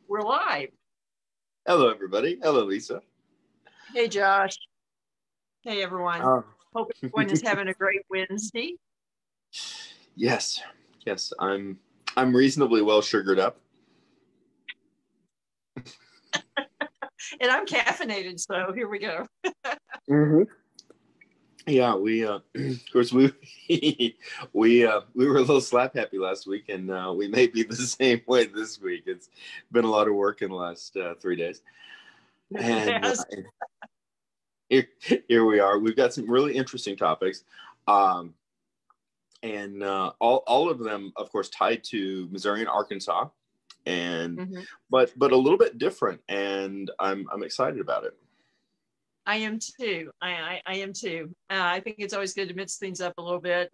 We're live. Hello, everybody. Hello, Lisa. Hey, Josh. Hey, everyone. Hope everyone is having a great Wednesday. Yes, I'm reasonably well sugared up. And I'm caffeinated, so here we go. Yeah, we of course we we were a little slap happy last week, and we may be the same way this week. It's been a lot of work in the last 3 days, and Yes. here we are. We've got some really interesting topics, and all of them, of course, tied to Missouri and Arkansas, and but a little bit different, and I'm excited about it. I am too. I am too. I think it's always good to mix things up a little bit,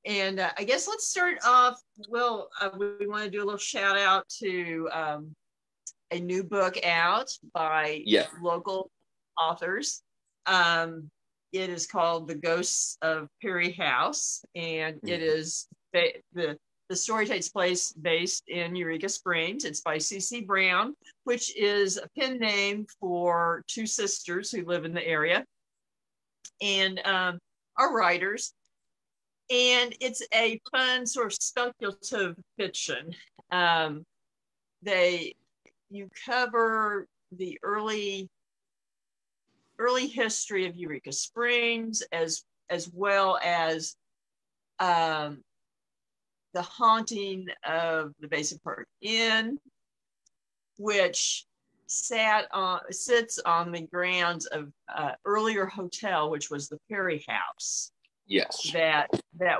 and I guess let's start off. Well, we want to do a little shout out to a new book out by local authors. It is called The Ghosts of Perry House, and it is the story takes place based in Eureka Springs. It's by C.C. Brown, which is a pen name for two sisters who live in the area and are writers. And it's a fun sort of speculative fiction. You cover the early history of Eureka Springs as well as the haunting of the Basin Park Inn, which sits on the grounds of earlier hotel, which was the Perry House. Yes. That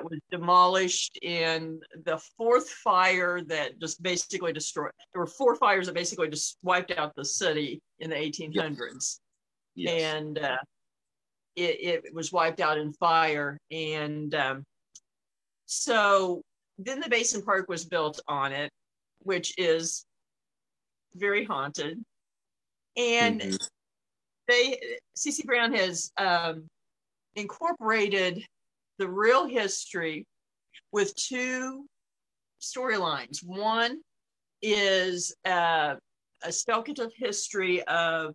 was demolished in the fourth fire that just basically destroyed. There were four fires that basically just wiped out the city in the 1800s. Yes. And it was wiped out in fire. And so then the Basin Park was built on it, which is very haunted. And C.C. Brown has incorporated the real history with two storylines. One is a speculative history of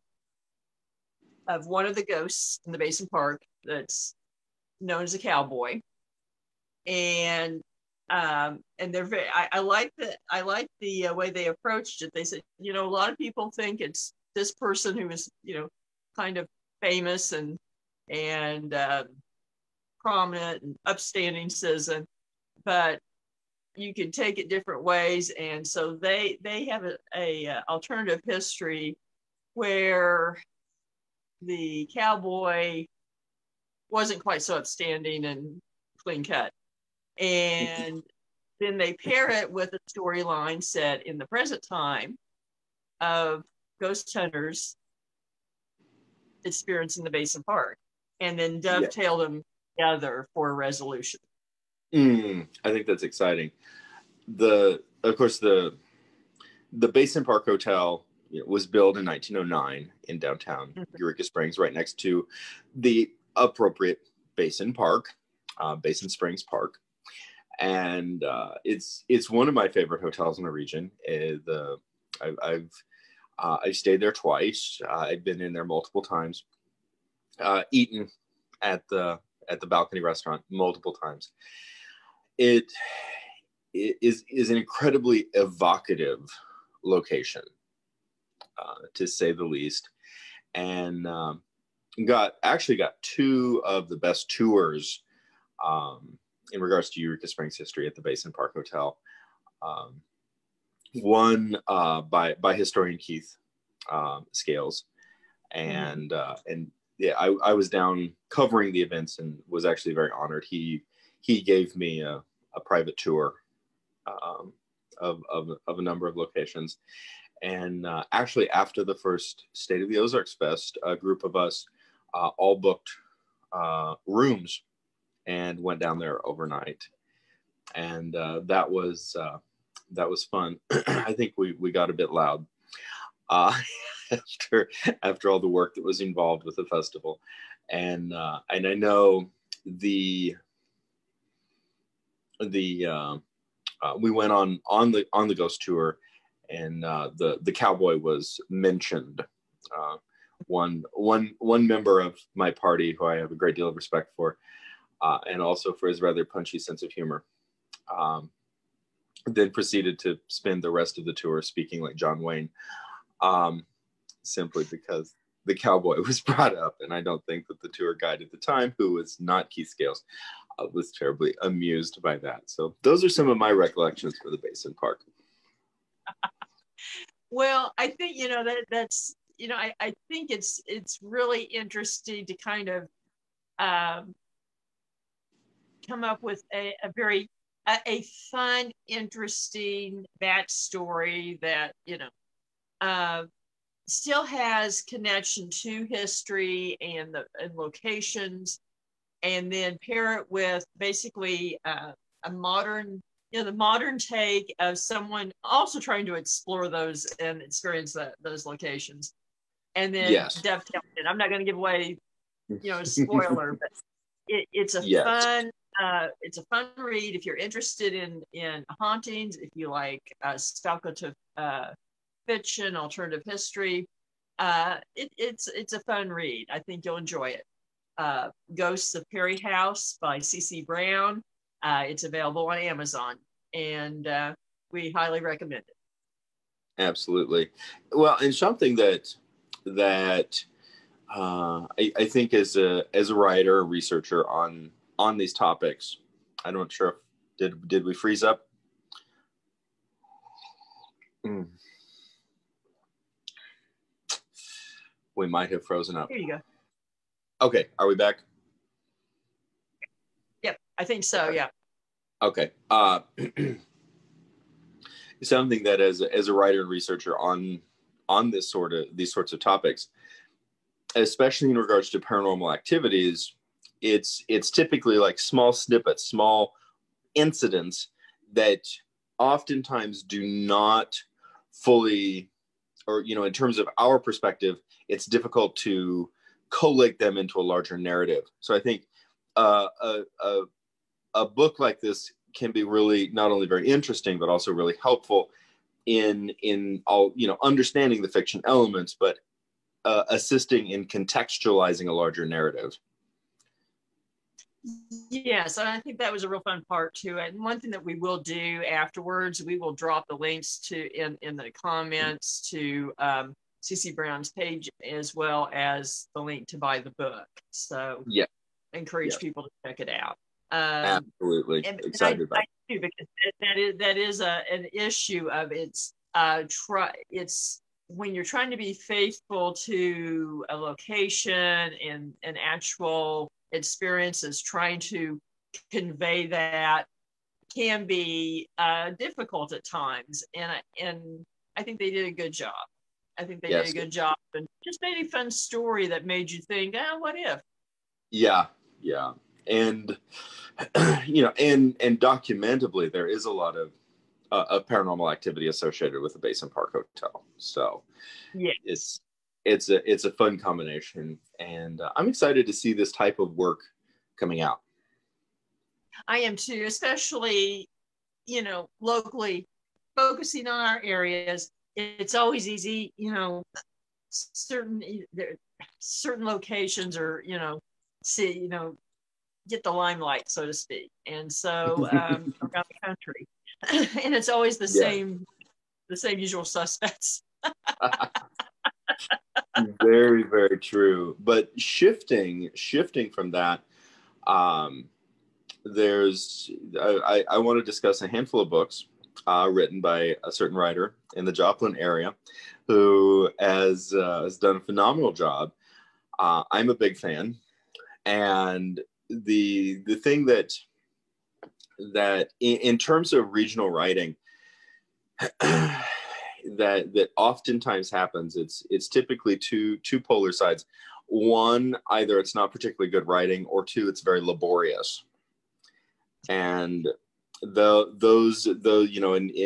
one of the ghosts in the Basin Park that's known as a cowboy. And they're very, I like the way they approached it. They said, a lot of people think it's this person who is, kind of famous and prominent and upstanding citizen, but you can take it different ways. And so they have a alternative history where the cowboy wasn't quite so upstanding and clean cut. And then they pair it with a storyline set in the present time of ghost hunters experiencing the Basin Park, and then dovetail them together for a resolution. I think that's exciting. Of course, the Basin Park Hotel was built in 1909 in downtown Eureka Springs, right next to the appropriate Basin Park, Basin Springs Park. And it's one of my favorite hotels in the region. I've stayed there twice. I've been in there multiple times, eaten at the balcony restaurant multiple times. It is an incredibly evocative location, to say the least, and got two of the best tours in regards to Eureka Springs history at the Basin Park Hotel. One by historian Keith Scales, and I was down covering the events and was actually very honored. He gave me a private tour of a number of locations, and actually after the first State of the Ozarks Fest, a group of us all booked rooms and went down there overnight, and that was fun. I think we got a bit loud after all the work that was involved with the festival, and I know we went on the ghost tour, the cowboy was mentioned. One member of my party, who I have a great deal of respect for, and also for his rather punchy sense of humor, then proceeded to spend the rest of the tour speaking like John Wayne, simply because the cowboy was brought up. And I don't think that the tour guide at the time, who was not Keith Scales, was terribly amused by that. So those are some of my recollections for the Basin Park. Well, I think, that's, I think it's really interesting to kind of come up with a very fun, interesting backstory that, still has connection to history and locations, and then pair it with basically a modern, the modern take of someone also trying to explore those and experience those locations. And then dovetail it. I'm not going to give away, spoiler, but it's a fun. It's a fun read if you're interested in hauntings. If you like speculative fiction, alternative history, it's a fun read. I think you'll enjoy it. Ghosts of Perry House by C.C. Brown. It's available on Amazon, and we highly recommend it. Absolutely. Well, and something that I think as a writer, a researcher on these topics, I'm not sure if did we freeze up? We might have frozen up. Here you go. Okay, are we back? Yep, I think so. Yeah. Okay. Something that as a writer and researcher on these sorts of topics, especially in regards to paranormal activities, it's typically like small snippets, small incidents that oftentimes do not fully, or in terms of our perspective, it's difficult to collate them into a larger narrative. So I think a book like this can be really not only very interesting, but also really helpful in all, understanding the fiction elements, but assisting in contextualizing a larger narrative. Yes, and I think that was a real fun part to it. And one thing that we will do afterwards, we will drop the links to in the comments to CC Brown's page, as well as the link to buy the book. So yeah, encourage people to check it out. Absolutely, excited about it. I do, because that is an issue of it's when you're trying to be faithful to a location and an actual experiences, trying to convey that can be difficult at times, and I think they did a good job. I think they did a good job, and just made a fun story that made you think, what if? Yeah, and and documentably, there is a lot of paranormal activity associated with the Basin Park Hotel. So yeah, it's a fun combination, and I'm excited to see this type of work coming out. I am too, especially locally, focusing on our areas. It's always easy, certain locations are get the limelight, so to speak, and so around the country, and it's always the same usual suspects. Very, very true. But shifting from that, I want to discuss a handful of books written by a certain writer in the Joplin area who has done a phenomenal job. I'm a big fan, and the thing that in terms of regional writing that oftentimes happens, it's typically two polar sides. One, either it's not particularly good writing, or two, it's very laborious. And in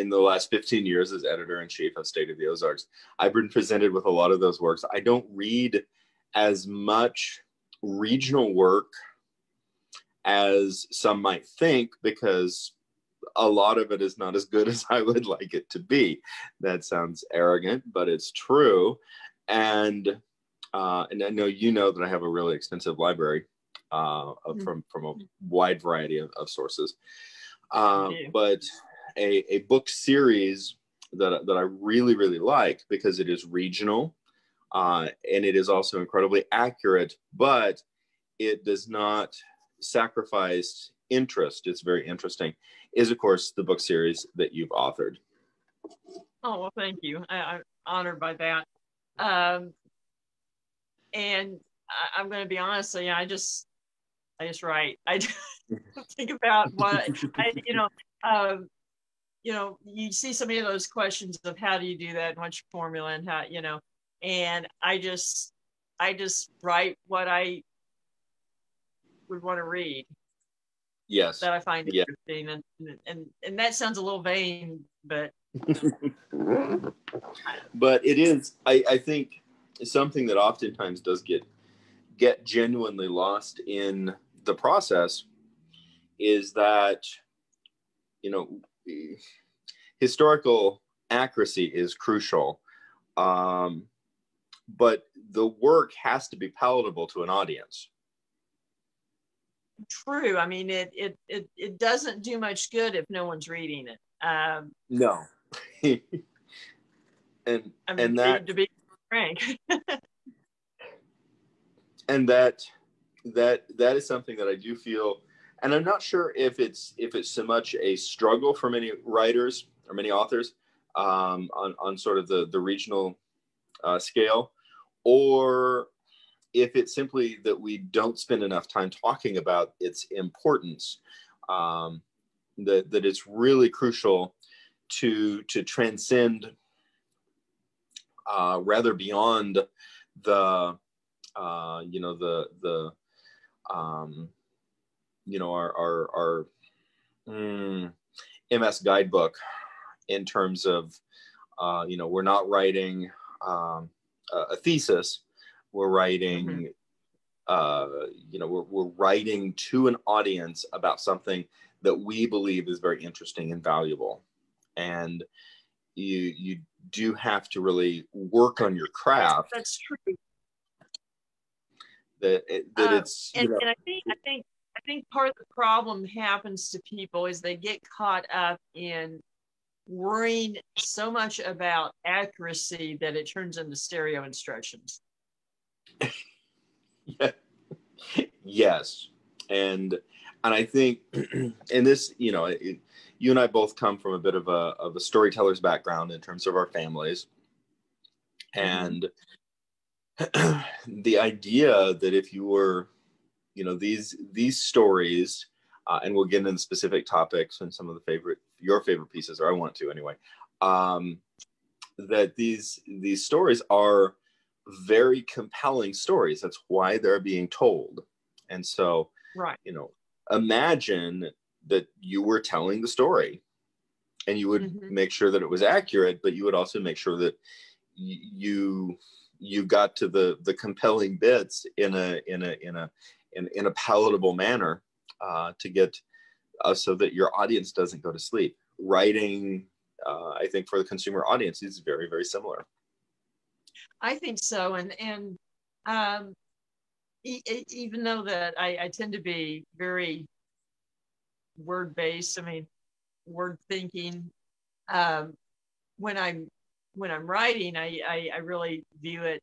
the last 15 years as editor-in-chief of State of the Ozarks, I've been presented with a lot of those works. I don't read as much regional work as some might think, because a lot of it is not as good as I would like it to be. That sounds arrogant, but it's true. And I know you know that I have a really extensive library from a wide variety of sources. But a book series that I really, really like, because it is regional and it is also incredibly accurate, but it does not sacrifice interest. It's very interesting, is of course the book series that you've authored. Oh, well, thank you. I'm honored by that. And I'm going to be honest. So yeah, I just write. I think about what you see so many of those questions of how do you do that and what's your formula and how, and I just write what I would want to read. Yes. That I find interesting. And that sounds a little vain, but but it is, I think, something that oftentimes does get genuinely lost in the process, is that, historical accuracy is crucial, but the work has to be palatable to an audience. True. I mean, it doesn't do much good if no one's reading it. No. and that, to be frank. and that is something that I do feel, and I'm not sure if it's so much a struggle for many writers or many authors on sort of the regional scale, or if it's simply that we don't spend enough time talking about its importance, that it's really crucial to transcend rather beyond the our MS guidebook, in terms of we're not writing a thesis. We're writing we're writing to an audience about something that we believe is very interesting and valuable, and you do have to really work on your craft. That's true. It's and I think part of the problem happens to people is they get caught up in worrying so much about accuracy that it turns into stereo instructions. Yeah. Yes, and I think, and this, you and I both come from a bit of a storyteller's background in terms of our families, and the idea that if you were, these stories, and we'll get into specific topics and some of your favorite pieces, or I want to anyway, that these stories are very compelling stories. That's why they're being told. And so, right, imagine that you were telling the story, and you would make sure that it was accurate, but you would also make sure that you got to the compelling bits in a palatable manner, to get so that your audience doesn't go to sleep. Writing, I think, for the consumer audience is very, very similar. I think so, and even though that I tend to be very word based, I mean, word thinking. When I'm writing, I really view it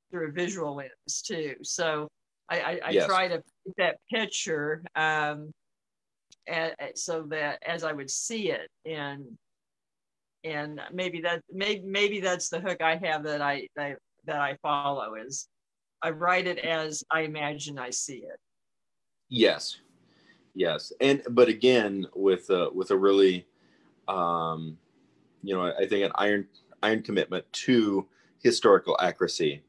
through a visual lens too. So I Yes. try to put that picture so that as I would see it, and maybe that's the hook I have that I follow, is I write it as I imagine I see it. Yes, but again, with a really, I think an iron commitment to historical accuracy.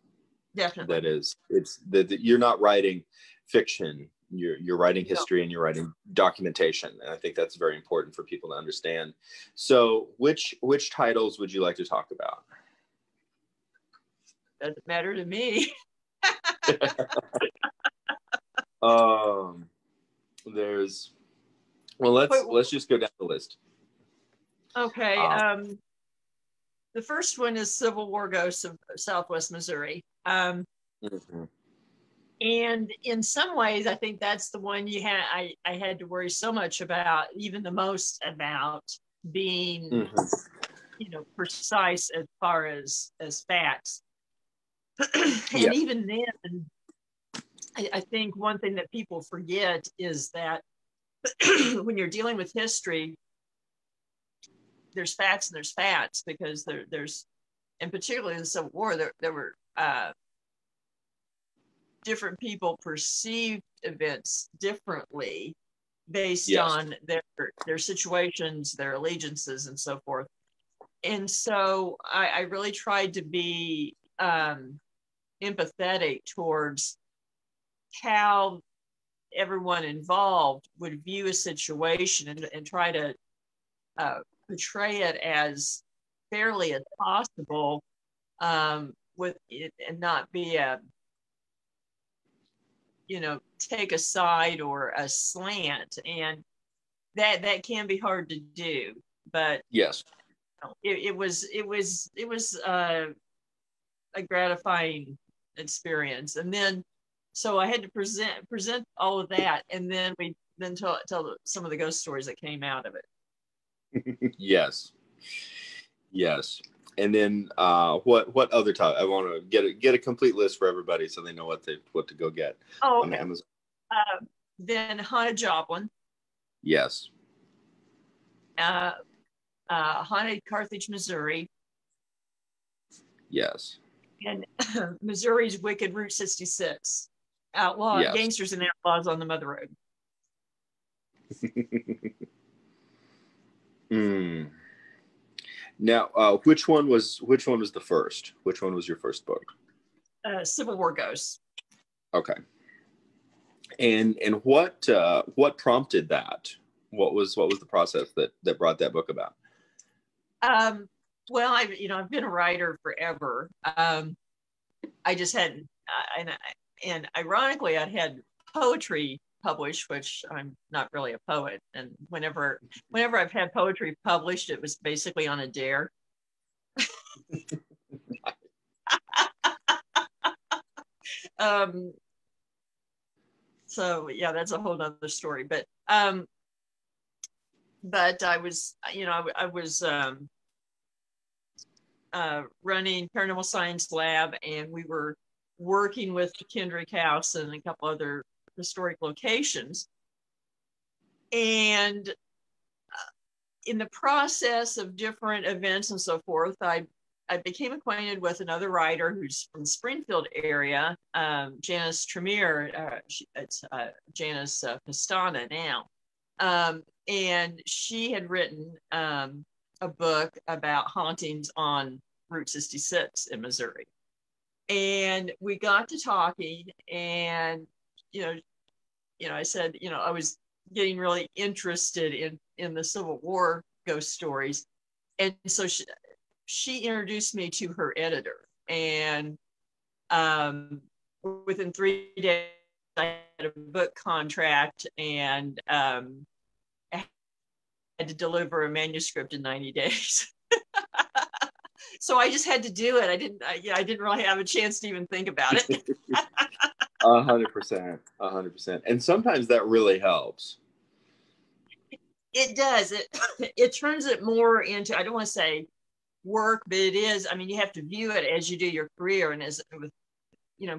Definitely. That is, it's that you're not writing fiction. You're writing history, and you're writing documentation, and I think that's very important for people to understand. So, which titles would you like to talk about? Doesn't matter to me. There's Well, Wait, let's just go down the list. okay. The first one is Civil War Ghosts of Southwest Missouri. Mhm. And in some ways, I think that's the one I had to worry so much about, even the most about being, Mhm. precise as far as facts. Yeah. And even then, I think one thing that people forget is that when you're dealing with history, there's facts and there's facts, because there's, and particularly in the Civil War, there were different people perceived events differently based Yes. on their situations, their allegiances, and so forth. And so I really tried to be empathetic towards how everyone involved would view a situation, and try to portray it as fairly as possible, with it, and not be a, take a side or a slant. And that can be hard to do, but Yes. it was a gratifying experience. And then, so I had to present all of that, and then we tell some of the ghost stories that came out of it. Yes. Yes. And then what other topic? I want to get a complete list for everybody so they know what to go get on Okay. Amazon. Then Haunted Joplin. Yes. Haunted Carthage, Missouri. Yes. And Missouri's Wicked Route 66. Yes. Gangsters and Outlaws on the Mother Road. Now, which one was the first? Which one was your first book? Civil War Ghosts. Okay. And what prompted that? What was the process that brought that book about? Well, I've been a writer forever. I just hadn't, and ironically, I'd had poetry published, which I'm not really a poet. And whenever I've had poetry published, it was basically on a dare. So yeah, that's a whole nother story. But I was, I was running Paranormal Science Lab, and we were working with the Kendrick House and a couple other historic locations. And in the process of different events and so forth, I became acquainted with another writer who's from the Springfield area, Janice Tremere. It's Janice Pastana now. And she had written a book about hauntings on Route 66 in Missouri. And we got to talking, and, I said, I was getting really interested in the Civil War ghost stories. And so she introduced me to her editor. And within 3 days, I had a book contract, and I had to deliver a manuscript in 90 days. So I just had to do it. I didn't really have a chance to even think about it. 100%. And sometimes that really helps. It does. It turns it more into, I don't want to say work, but it is. I mean, you have to view it as you do your career. And as with,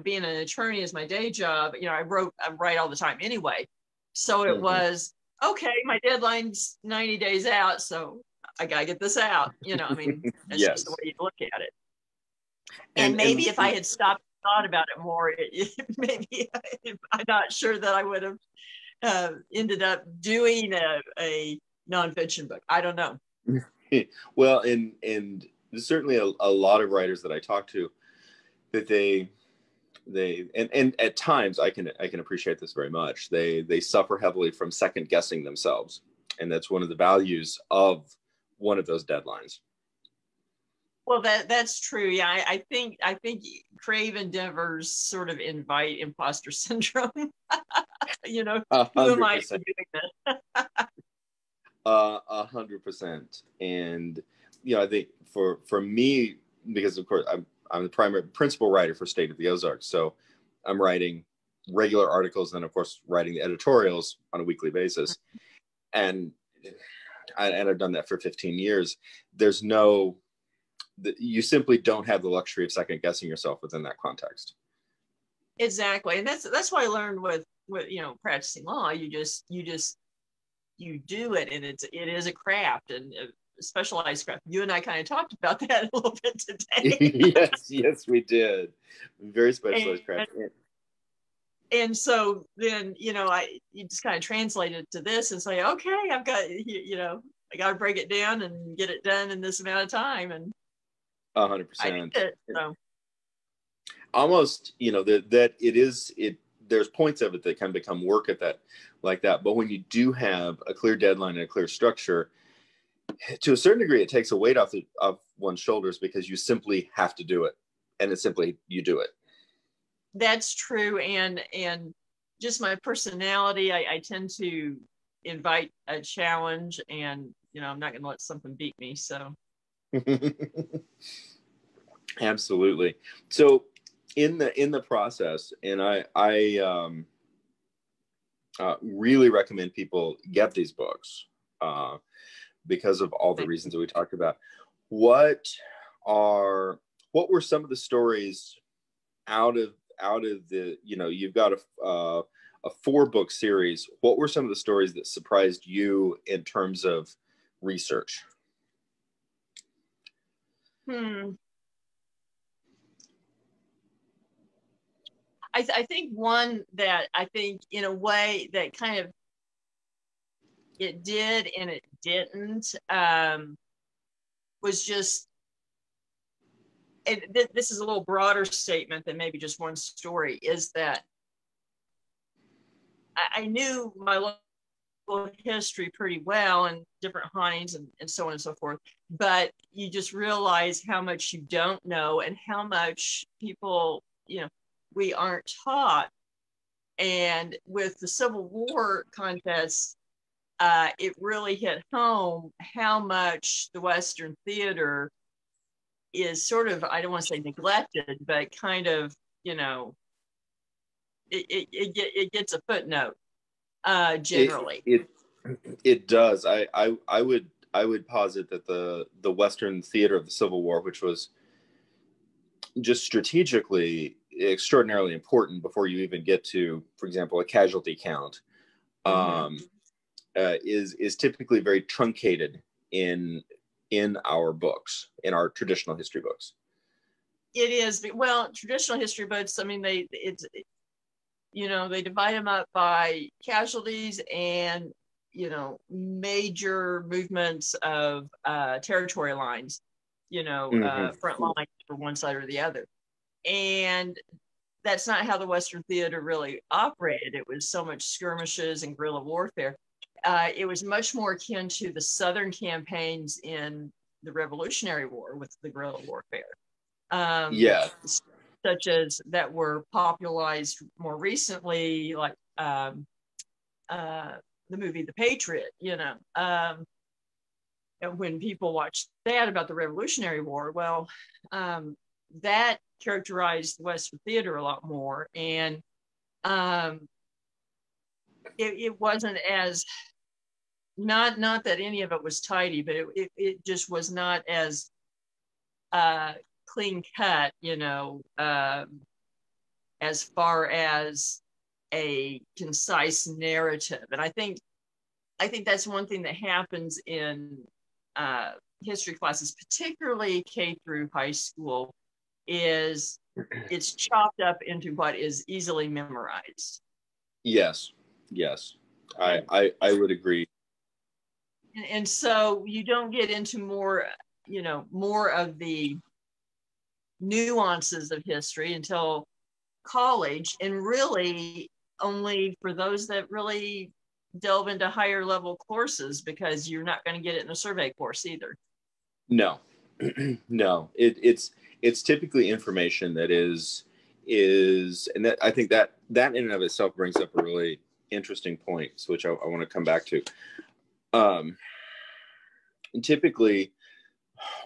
being an attorney is my day job, I write all the time anyway. So it was, okay, my deadline's 90 days out, so I gotta get this out. I mean, that's Yes. just the way you look at it. And maybe if I had stopped and thought about it more, maybe I'm not sure that I would have ended up doing a nonfiction book. I don't know. Well, and there's certainly a lot of writers that I talk to that they and at times I can appreciate this very much. They suffer heavily from second guessing themselves, and that's one of the values of one of those deadlines. Well, that's true. Yeah, I think creative endeavors sort of invite imposter syndrome. Who am I to be doing this? 100%. And, you know, I think for me, because of course I'm the primary principal writer for State of the Ozarks. So I'm writing regular articles and of course writing the editorials on a weekly basis. And I've done that for 15 years. You simply don't have the luxury of second guessing yourself within that context. Exactly. And that's what I learned with practicing law. You do it, and it is a craft and a specialized craft. You and I kind of talked about that a little bit today. yes, we did. Very specialized craft. And so then, you just kind of translate it to this and say, okay, I've got, I got to break it down and get it done in this amount of time. And 100%. So. Almost, there's points of it that can become work at that, like that. But when you do have a clear deadline and a clear structure, to a certain degree, it takes a weight off one's shoulders because you simply have to do it. And it's simply, you do it. That's true. And just my personality, I tend to invite a challenge, and, I'm not going to let something beat me. So. Absolutely. So in the process, and I really recommend people get these books because of all the reasons that we talked about. What were some of the stories out of the, you've got a 4-book series. What were some of the stories that surprised you in terms of research? I think one that I think in a way that kind of it did and it didn't was just, and this is a little broader statement than maybe just one story, is that I knew my local history pretty well and different hauntings and so on and so forth, but you just realize how much you don't know and how much people, we aren't taught. And with the Civil War contests, it really hit home how much the Western theater is sort of, I don't want to say neglected, but kind of, it gets a footnote generally. It does. I would posit that the Western theater of the Civil War, which was just strategically extraordinarily important before you even get to, for example, a casualty count, is typically very truncated in our books, in our traditional history books. It is. Well, traditional history books, I mean, they divide them up by casualties and, major movements of territory lines, front lines for one side or the other. And that's not how the Western theater really operated. It was so much skirmishes and guerrilla warfare. It was much more akin to the Southern campaigns in the Revolutionary War with the guerrilla warfare. Such as that were popularized more recently, like the movie The Patriot, and when people watch that about the Revolutionary War, well, that characterized the Western theater a lot more. And it wasn't as, not that any of it was tidy, but it just was not as clean cut, as far as a concise narrative. And I think that's one thing that happens in history classes, particularly K through high school, is it's chopped up into what is easily memorized. Yes. I would agree. And so you don't get into more of the nuances of history until college, and really only for those that really delve into higher level courses, because you're not going to get it in a survey course either. No. It's typically information that is, and that I think that in and of itself brings up a really interesting point, which I want to come back to. Um, typically,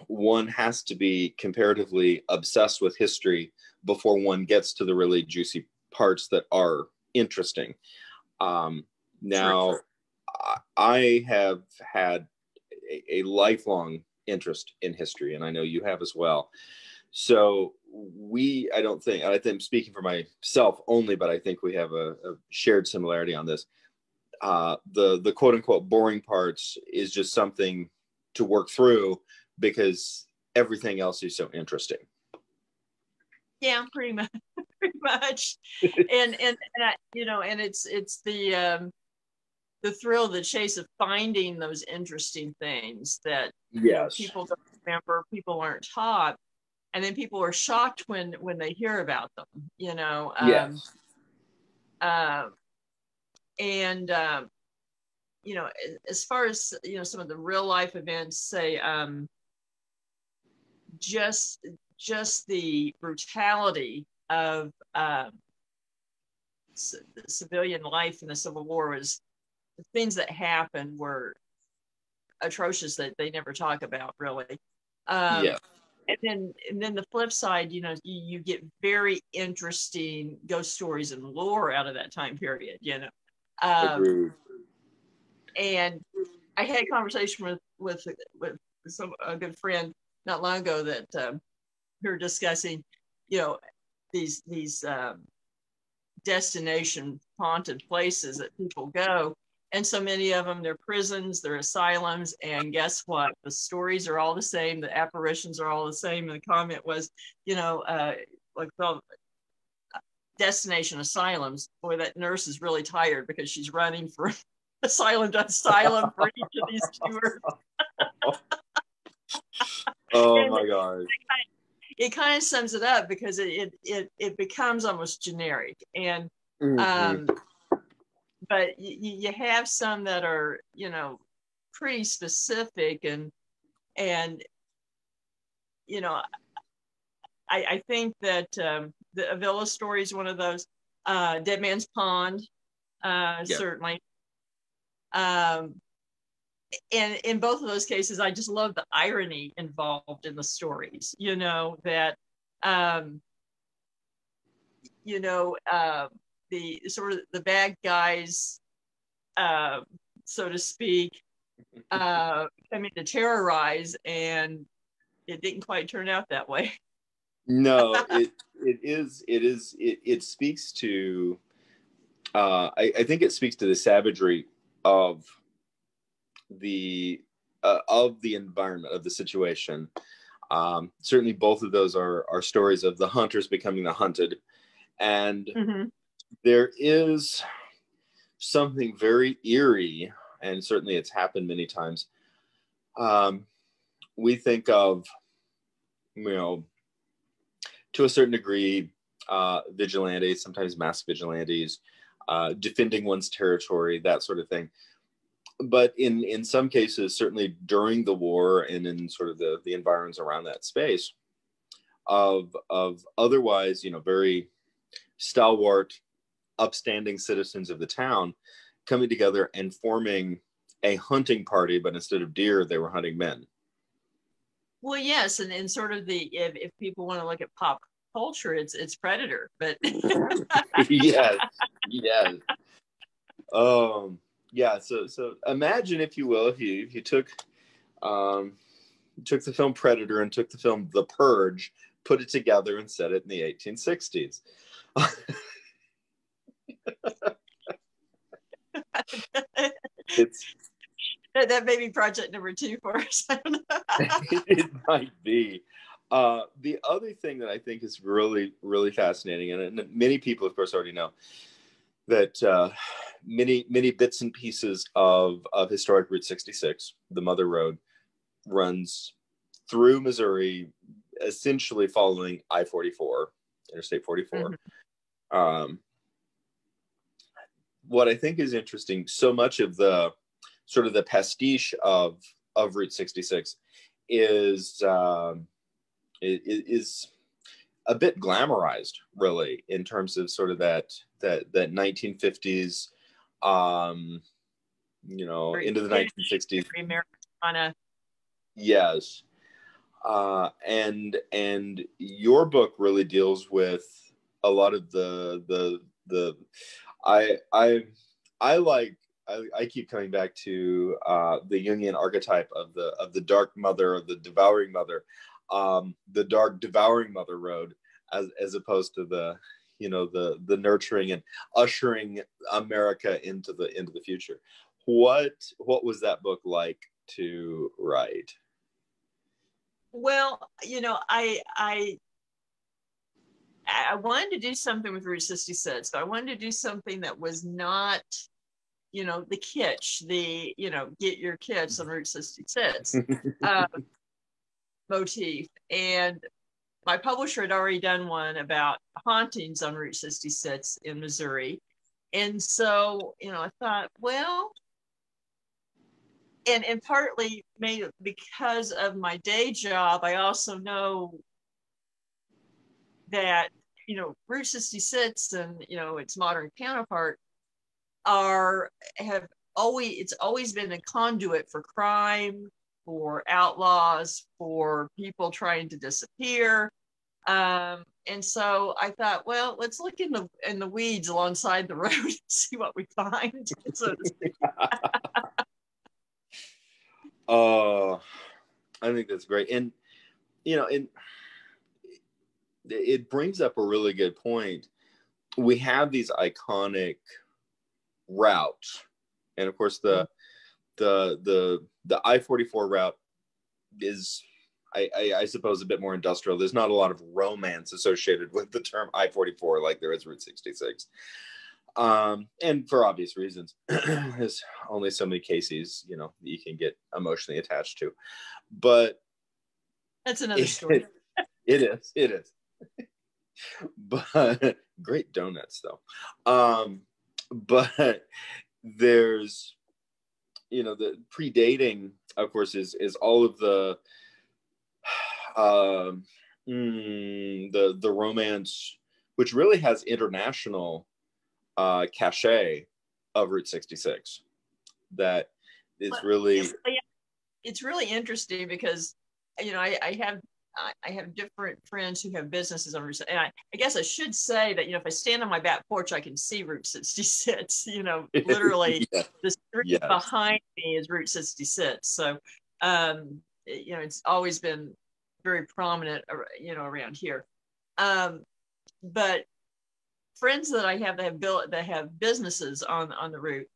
one has to be comparatively obsessed with history before one gets to the really juicy parts that are interesting. Now, True. I have had a lifelong interest in history, and I know you have as well. So I think speaking for myself only, but I think we have a shared similarity on this. The quote unquote boring parts is just something to work through because everything else is so interesting. Yeah, pretty much. Pretty much. And I, and it's the thrill, the chase of finding those interesting things that Yes. people don't remember, people aren't taught, and then people are shocked when they hear about them. Yes. Uh, and as far as some of the real life events, say just the brutality of civilian life in the Civil War was the things that happened were atrocious that they never talk about really. Yeah. And then the flip side, you get very interesting ghost stories and lore out of that time period. Agreed. And I had a conversation with a good friend not long ago that we were discussing, these destination haunted places that people go. And so many of them, they're prisons, they're asylums. And guess what? The stories are all the same. The apparitions are all the same. And the comment was, like, well, destination asylums, boy, that nurse is really tired because she's running from asylum to asylum for each of these tours. Oh my God. It kind of sums it up because it becomes almost generic. And but you have some that are pretty specific, and I think that the Avila story is one of those. Dead Man's Pond, certainly. And in both of those cases, I just love the irony involved in the stories. That the sort of the bad guys, so to speak, coming to terrorize, and it didn't quite turn out that way. No, it speaks to I think it speaks to the savagery of the environment, of the situation. Certainly both of those are stories of the hunters becoming the hunted, and there is something very eerie, and certainly it's happened many times. We think of, to a certain degree, vigilantes, sometimes mass vigilantes, defending one's territory, that sort of thing. But in some cases, certainly during the war and in sort of the environs around that space, of otherwise, very stalwart, upstanding citizens of the town coming together and forming a hunting party, but instead of deer, they were hunting men. Well, yes, and sort of if people want to look at pop culture, it's Predator, but yes. Yeah. So imagine, if you will, if you took the film Predator and took the film The Purge, put it together and set it in the 1860s. That may be project number 2 for us. I don't know. It might be. The other thing that I think is really, really fascinating, and many people, of course, already know that many bits and pieces of historic Route 66, the Mother Road, runs through Missouri, essentially following I-44, Interstate 44. What I think is interesting, so much of the sort of the pastiche of Route 66 is a bit glamorized, really, in terms of sort of that 1950s into the 1960s. Americana. Yes. And your book really deals with a lot of I keep coming back to the Jungian archetype of the dark mother, or the devouring mother, the dark devouring mother road, as opposed to the nurturing and ushering America into the future. What was that book like to write? Well, I wanted to do something with Route 66, but I wanted to do something that was not, the kitsch, get your kitsch on Route 66 motif. And my publisher had already done one about hauntings on Route 66 in Missouri. And so, I thought, well, and partly maybe because of my day job, I also know that, Route 66 and, its modern counterpart it's always been a conduit for crime, for outlaws, for people trying to disappear. And so I thought, well, let's look in the weeds alongside the road and see what we find, so to speak. Oh, I think that's great. And, it brings up a really good point. We have these iconic routes. And of course, the I-44 route is, I suppose, a bit more industrial. There's not a lot of romance associated with the term I-44 like there is Route 66. And for obvious reasons. There's only so many cases, that you can get emotionally attached to. But that's another story. It is. But great donuts, though. But there's, the predating, of course, is all of the romance, which really has international cachet of Route 66. That is really, it's really interesting because, I have different friends who have businesses on Route, and I guess I should say that, if I stand on my back porch, I can see Route 66, literally yes. The street behind me is Route 66. So, it's always been very prominent, around here. But friends that I have that have businesses on the route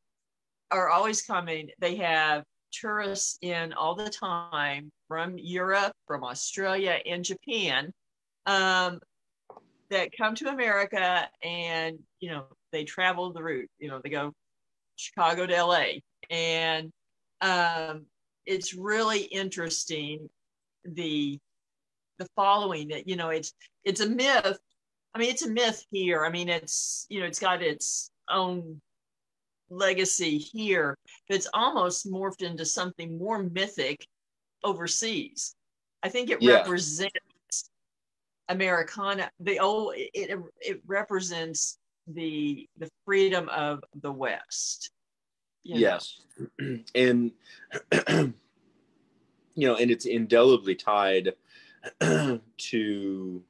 are always coming. They have tourists in all the time from Europe, from Australia, and Japan, that come to America, and they travel the route. They go Chicago to LA, and it's really interesting the following that it's a myth. I mean, it's a myth here. I mean, it's it's got its own legacy here, but it's almost morphed into something more mythic overseas. I think it represents Americana. It represents the freedom of the West. Yes, and and it's indelibly tied to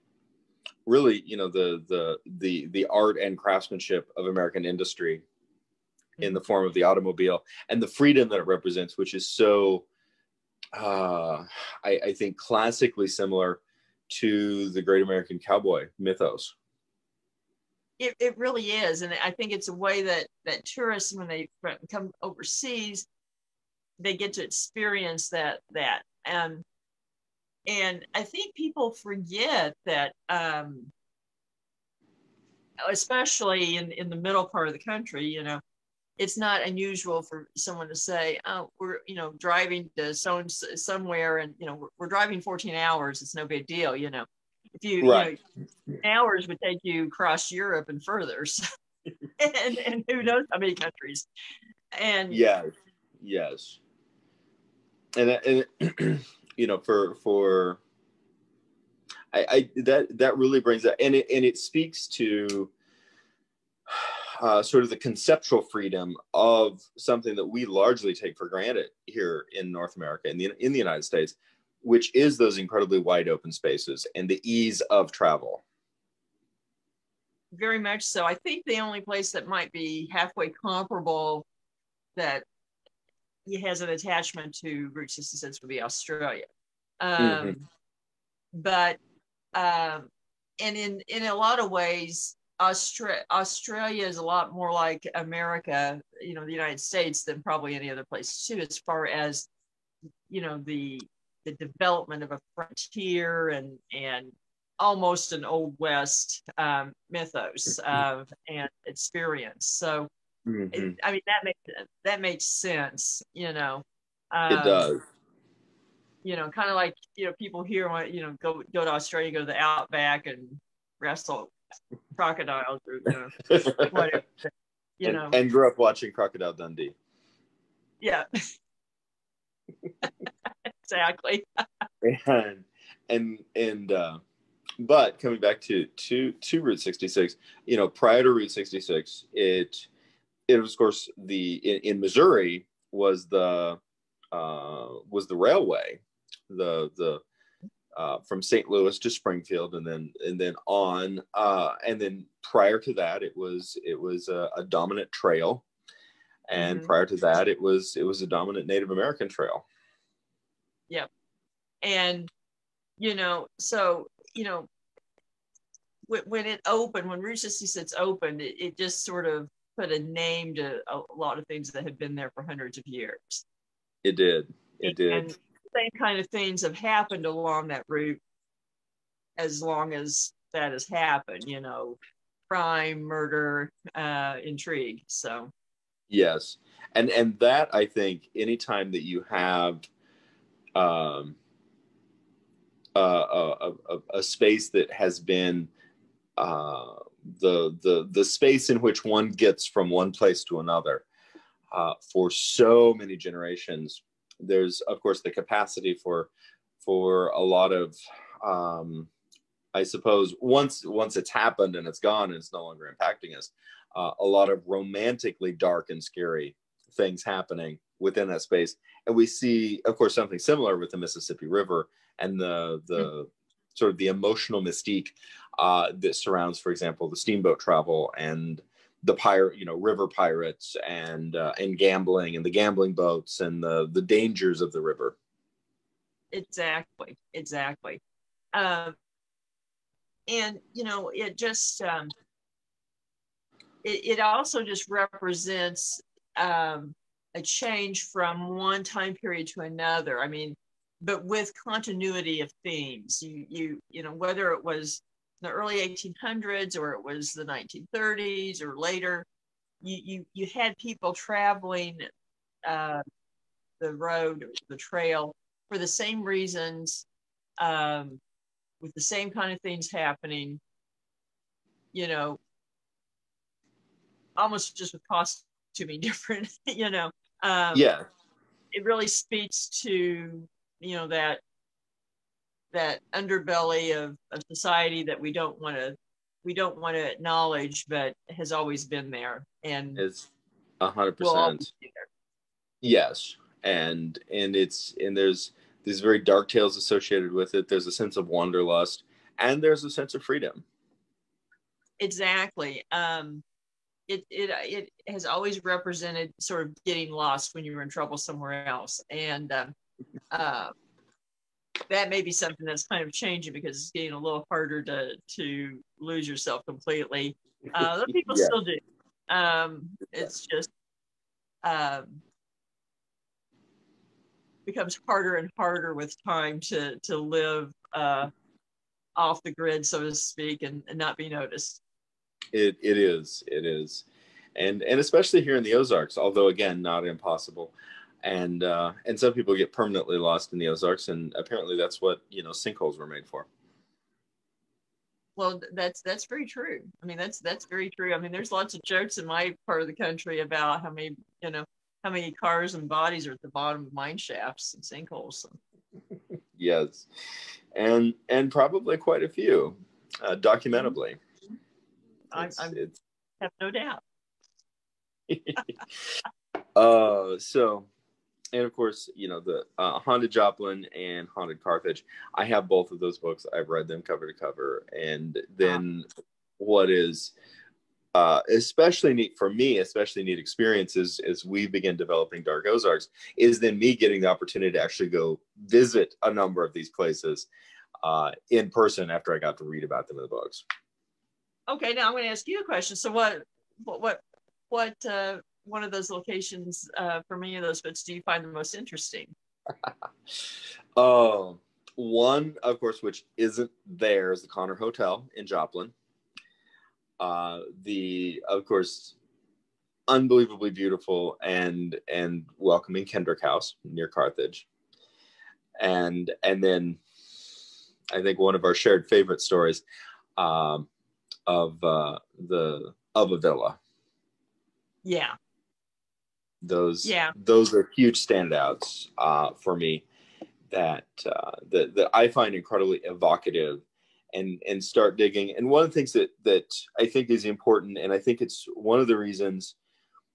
really the art and craftsmanship of American industry in the form of the automobile, and the freedom that it represents, which is so I think classically similar to the great American cowboy mythos. It really is, and I think it's a way that tourists, when they come overseas, they get to experience that. And I think people forget that, especially in the middle part of the country, it's not unusual for someone to say, "Oh, we're driving to somewhere, and we're driving 14 hours. It's no big deal." If you hours would take you across Europe and further, so, and who knows how many countries. And yes, and for that really brings that, and it speaks to sort of the conceptual freedom of something that we largely take for granted here in North America, in the United States, which is those incredibly wide open spaces and the ease of travel. Very much so. I think the only place that might be halfway comparable that has an attachment to Route 66 would be Australia. But and in a lot of ways, Australia is a lot more like America, you know, the United States, than probably any other place too, as far as, you know, the development of a frontier and almost an Old West mythos and experience. So, I mean, that makes sense, you know. It does. You know, kind of like, you know, people here want, you know, go to Australia, go to the outback and wrestle crocodiles or, you know, whatever, you know. And grew up watching Crocodile Dundee. Yeah. Exactly. But coming back to Route 66, you know, prior to Route 66, it was, of course, in Missouri was the railway, the from St. Louis to Springfield, and then on, and then prior to that it was a dominant trail, and prior to that it was a dominant Native American trail. Yep. And, you know, so, you know, when it opened, when Route 66 opened, it just sort of put a name to a lot of things that had been there for hundreds of years. It did. And the same kind of things have happened along that route as long as that has happened, you know, crime, murder, intrigue. So yes. And that, I think, anytime that you have a space that has been the space in which one gets from one place to another for so many generations, there's, of course, the capacity for a lot of I suppose once it's happened and it's gone and it's no longer impacting us, a lot of romantically dark and scary things happening within that space. And we see, of course, something similar with the Mississippi River and the sort of the emotional mystique that surrounds, for example, the steamboat travel and the river pirates and gambling and the gambling boats and the dangers of the river. Exactly. And, you know, it just, it also just represents a change from one time period to another. I mean, but with continuity of themes, you know, whether it was the early 1800s or it was the 1930s or later, you had people traveling the road, the trail, for the same reasons, with the same kind of things happening, you know, almost just with costuming different, you know. Yeah. It really speaks to, you know, that underbelly of society that we don't want to acknowledge, but has always been there, and it's 100%. Yes, and there's these very dark tales associated with it. There's a sense of wanderlust, and there's a sense of freedom. Exactly. It has always represented sort of getting lost when you were in trouble somewhere else, and that may be something that's kind of changing because it's getting a little harder to lose yourself completely. Though people still do. It's just becomes harder and harder with time to live off the grid, so to speak, and not be noticed. It is, and especially here in the Ozarks, although again not impossible, and some people get permanently lost in the Ozarks, and apparently that's what, you know, sinkholes were made for. Well, that's very true. I mean, that's very true. I mean, there's lots of jokes in my part of the country about how many cars and bodies are at the bottom of mine shafts and sinkholes. Yes, and probably quite a few, documentably. I have no doubt. So, and of course, you know, the Haunted Joplin and Haunted Carthage. I have both of those books. I've read them cover to cover. And then what is especially neat for me, especially neat experiences as we begin developing Dark Ozarks, is then me getting the opportunity to actually go visit a number of these places in person after I got to read about them in the books. Okay, now I'm going to ask you a question. So what one of those locations from any of those books do you find the most interesting? One, of course, which isn't there, is the Connor Hotel in Joplin. Of course, unbelievably beautiful and welcoming Kendrick House near Carthage. And then I think one of our shared favorite stories of a villa. Yeah. Those are huge standouts for me that I find incredibly evocative and start digging. And one of the things that I think is important, and I think it's one of the reasons,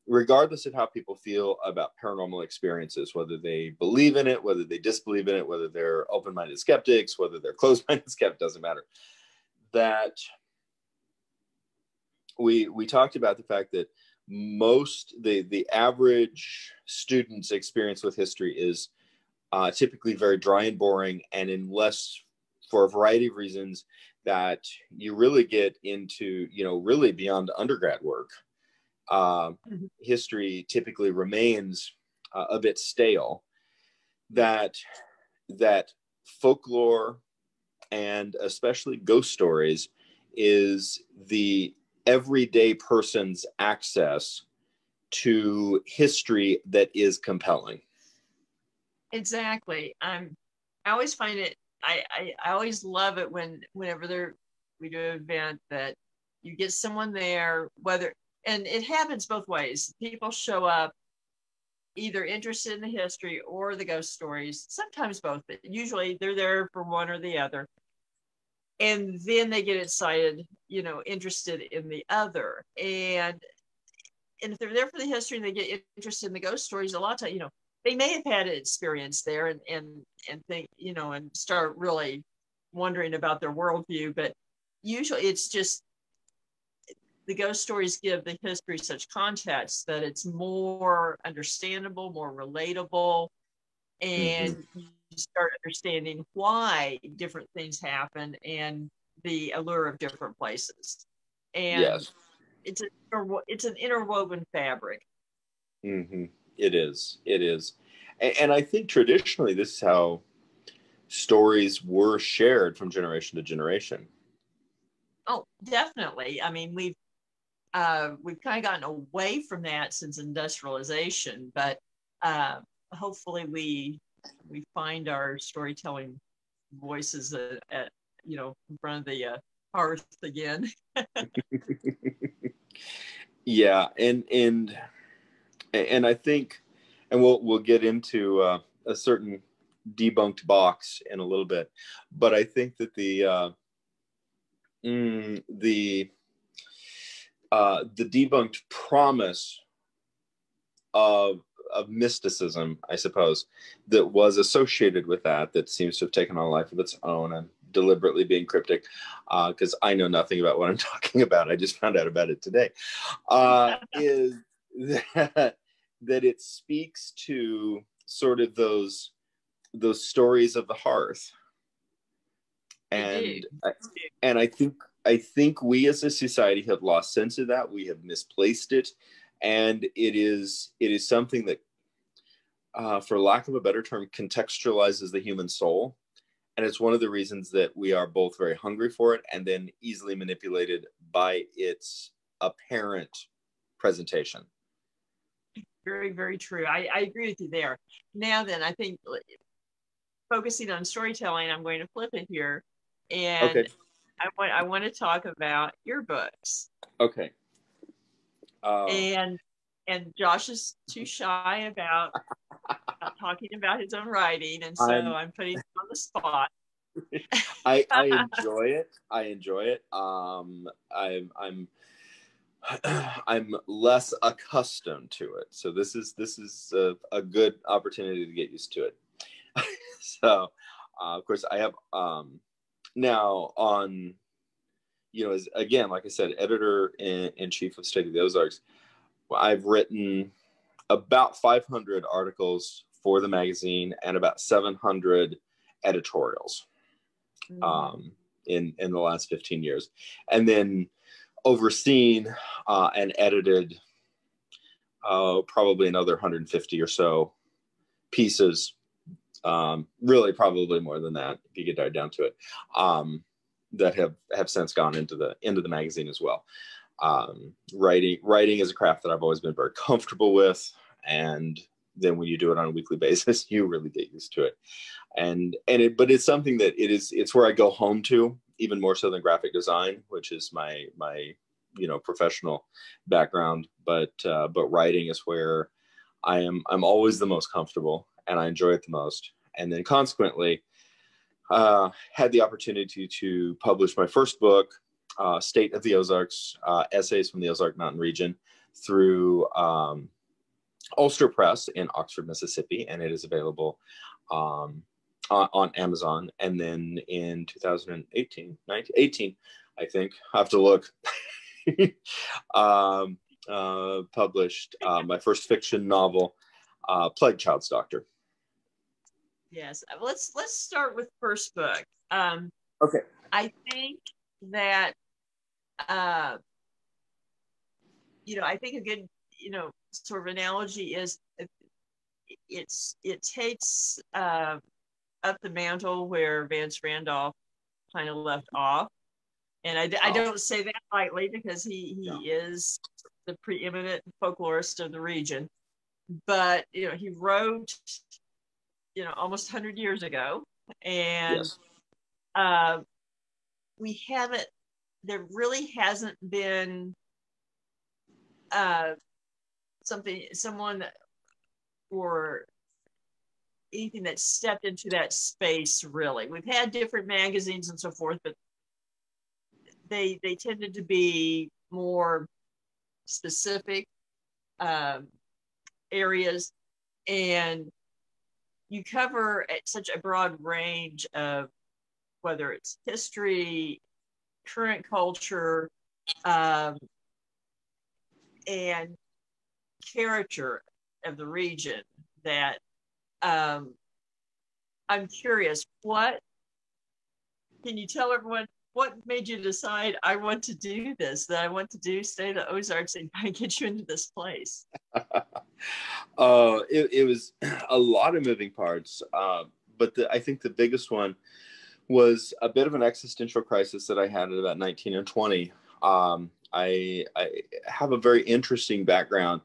regardless of how people feel about paranormal experiences, whether they believe in it, whether they disbelieve in it, whether they're open-minded skeptics, whether they're closed-minded skeptics, doesn't matter, that we talked about the fact that the average student's experience with history is typically very dry and boring, and unless for a variety of reasons that you really get into, you know, really beyond undergrad work, history typically remains a bit stale. That folklore and especially ghost stories is the everyday person's access to history that is compelling. Exactly. I always find it, I always love it whenever we do an event that you get someone there, and it happens both ways. People show up either interested in the history or the ghost stories, sometimes both, but usually they're there for one or the other. And then they get excited, you know, interested in the other. And if they're there for the history and they get interested in the ghost stories, a lot of times, you know, they may have had an experience there and think, you know, and start really wondering about their worldview. But usually it's just the ghost stories give the history such context that it's more understandable, more relatable, and you start understanding why different things happen and the allure of different places. And yes, it's an interwoven fabric. It is. And I think traditionally this is how stories were shared from generation to generation. Oh, definitely. I mean, we've kind of gotten away from that since industrialization, but hopefully we find our storytelling voices at you know, in front of the hearth again. Yeah, and I think, and we'll get into a certain debunked box in a little bit, but I think that the debunked promise of mysticism, I suppose, that was associated with that seems to have taken on a life of its own. I'm deliberately being cryptic because I know nothing about what I'm talking about. I just found out about it today. Is that it speaks to sort of those stories of the hearth, and I think we as a society have lost sense of that. We have misplaced it, and it is something that, for lack of a better term, contextualizes the human soul. And it's one of the reasons that we are both very hungry for it and then easily manipulated by its apparent presentation. Very, very true. I agree with you there. Now then, I think focusing on storytelling, I'm going to flip it here. And okay. I want to talk about your books. Okay. And Josh is too shy about talking about his own writing, and so I'm putting him on the spot. I enjoy it. I'm I'm less accustomed to it. So this is a good opportunity to get used to it. So, of course, I have now on, as again, like I said, editor in chief of State of the Ozarks. I've written about 500 articles for the magazine and about 700 editorials in the last 15 years, and then overseen and edited probably another 150 or so pieces. Really, probably more than that if you get down to it. That have since gone into the magazine as well. Writing is a craft that I've always been very comfortable with, and then when you do it on a weekly basis, you really get used to it. But it's something that it's where I go home to, even more so than graphic design, which is my professional background. But writing is where I'm always the most comfortable, and I enjoy it the most. And then consequently, had the opportunity to publish my first book, State of the Ozarks, Essays from the Ozark Mountain Region, through Ulster Press in Oxford, Mississippi, and it is available on Amazon. And then in 2018, I think, I have to look, published my first fiction novel, Plague Child's Doctor. Yes, let's start with first book. Okay. I think that I think a good sort of analogy is it takes up the mantle where Vance Randolph kind of left off, and I don't say that lightly, because he is the preeminent folklorist of the region, but he wrote almost 100 years ago, and yes. There really hasn't been someone or anything that stepped into that space, really. We've had different magazines and so forth, but they tended to be more specific areas, and you cover such a broad range of, whether it's history, current culture, and character of the region, that I'm curious, can you tell everyone what made you decide, I want to do this, that I want to do State of the Ozarks and get you into this place? It was a lot of moving parts, but I think the biggest one was a bit of an existential crisis that I had at about 19 and 20. I have a very interesting background,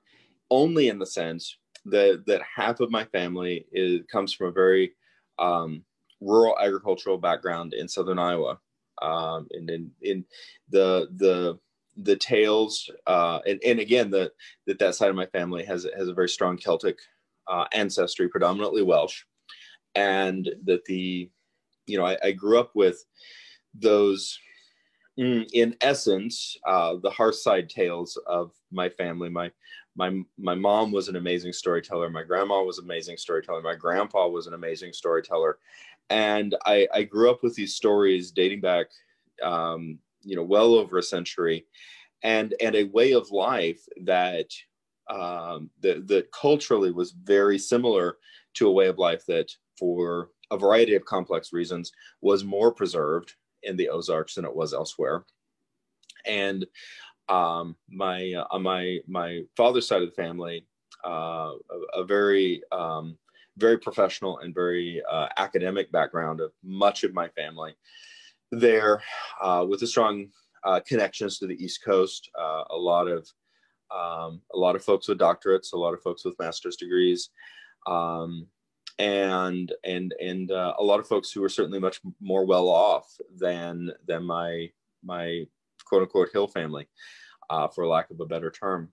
only in the sense that half of my family comes from a very rural agricultural background in southern Iowa, and in the tales, and again, that side of my family has a very strong Celtic ancestry, predominantly Welsh, and that I grew up with those, in essence, the hearthside tales of my family. My mom was an amazing storyteller. My grandma was an amazing storyteller. My grandpa was an amazing storyteller. And I grew up with these stories dating back, well over a century, and a way of life that culturally was very similar to a way of life that, for a variety of complex reasons, was more preserved in the Ozarks than it was elsewhere. And on my father's side of the family, a very very professional and very academic background of much of my family there, with a strong connections to the East Coast. A lot of folks with doctorates, a lot of folks with master's degrees, and a lot of folks who are certainly much more well off than my quote unquote hill family, for lack of a better term.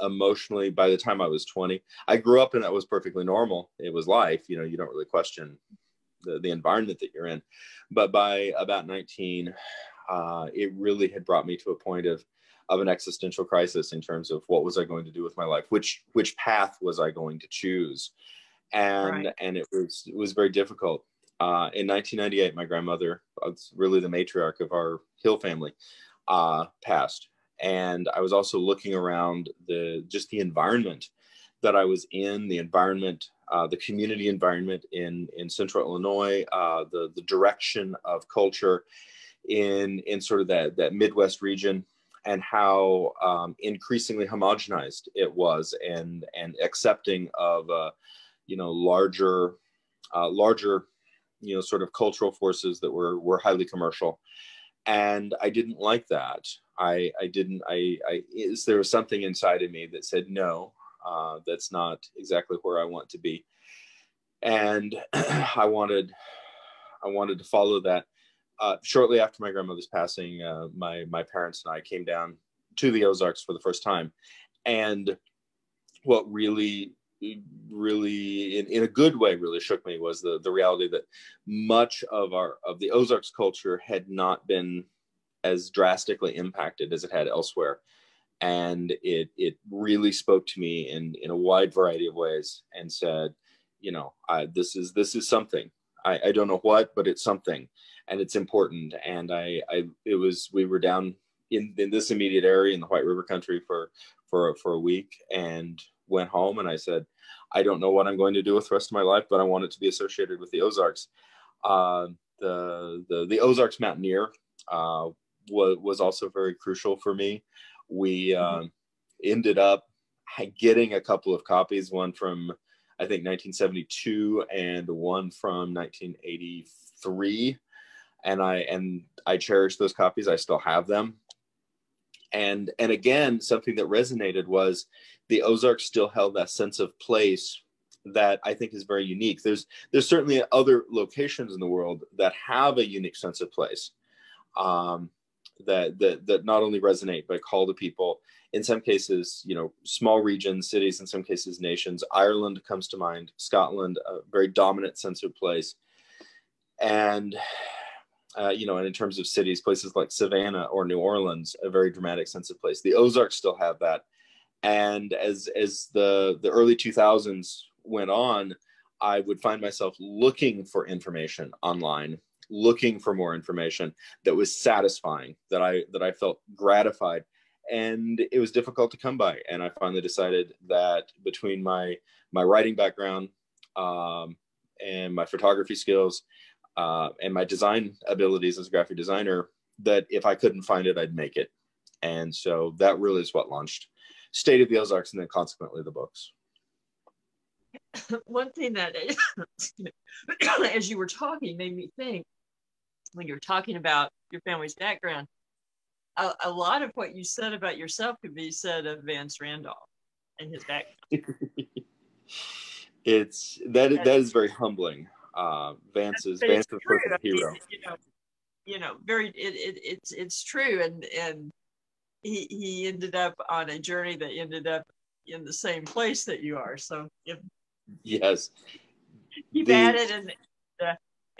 Emotionally, by the time I was 20, I grew up and that was perfectly normal. It was life, you don't really question the environment that you're in. But by about 19, it really had brought me to a point of an existential crisis in terms of what was I going to do with my life, which path was I going to choose, and Right. and it was very difficult. In 1998, my grandmother, really the matriarch of our Hill family, passed, and I was also looking around the environment that I was in, the environment, the community environment in Central Illinois, the direction of culture in sort of that Midwest region, and how increasingly homogenized it was, and accepting of larger sort of cultural forces that were highly commercial. And I didn't like that. There was something inside of me that said, no, that's not exactly where I want to be. And I wanted to follow that. Shortly after my grandmother's passing, my parents and I came down to the Ozarks for the first time. And what really in a good way really shook me was the reality that much of the Ozarks culture had not been as drastically impacted as it had elsewhere. And it really spoke to me in a wide variety of ways, and said, this is something. I don't know what, but it's something, and it's important. And we were down in this immediate area in the White River country for a week, and went home, and I said, I don't know what I'm going to do with the rest of my life, but I want it to be associated with the Ozarks. The Ozarks Mountaineer was also very crucial for me. We ended up getting a couple of copies, one from I think 1972 and one from 1983, and I cherish those copies. I still have them. And again, something that resonated was the Ozarks still held that sense of place that I think is very unique. There's certainly other locations in the world that have a unique sense of place, that not only resonate but call to people. In some cases, small regions, cities, in some cases nations. Ireland comes to mind. Scotland, a very dominant sense of place, and and in terms of cities, places like Savannah or New Orleans, a very dramatic sense of place. The Ozarks still have that. And as the early 2000s went on, I would find myself looking for information online, looking for more information that was satisfying, that I felt gratified. And it was difficult to come by. And I finally decided that between my writing background and my photography skills, and my design abilities as a graphic designer, that if I couldn't find it, I'd make it. And so that really is what launched State of the Ozarks, and then consequently the books. One thing that, as you were talking, made me think, when you were talking about your family's background, a lot of what you said about yourself could be said of Vance Randolph and his background. That is very humbling. Vance is a perfect hero. It's true, and he ended up on a journey that ended up in the same place that you are. So yes, keep at it,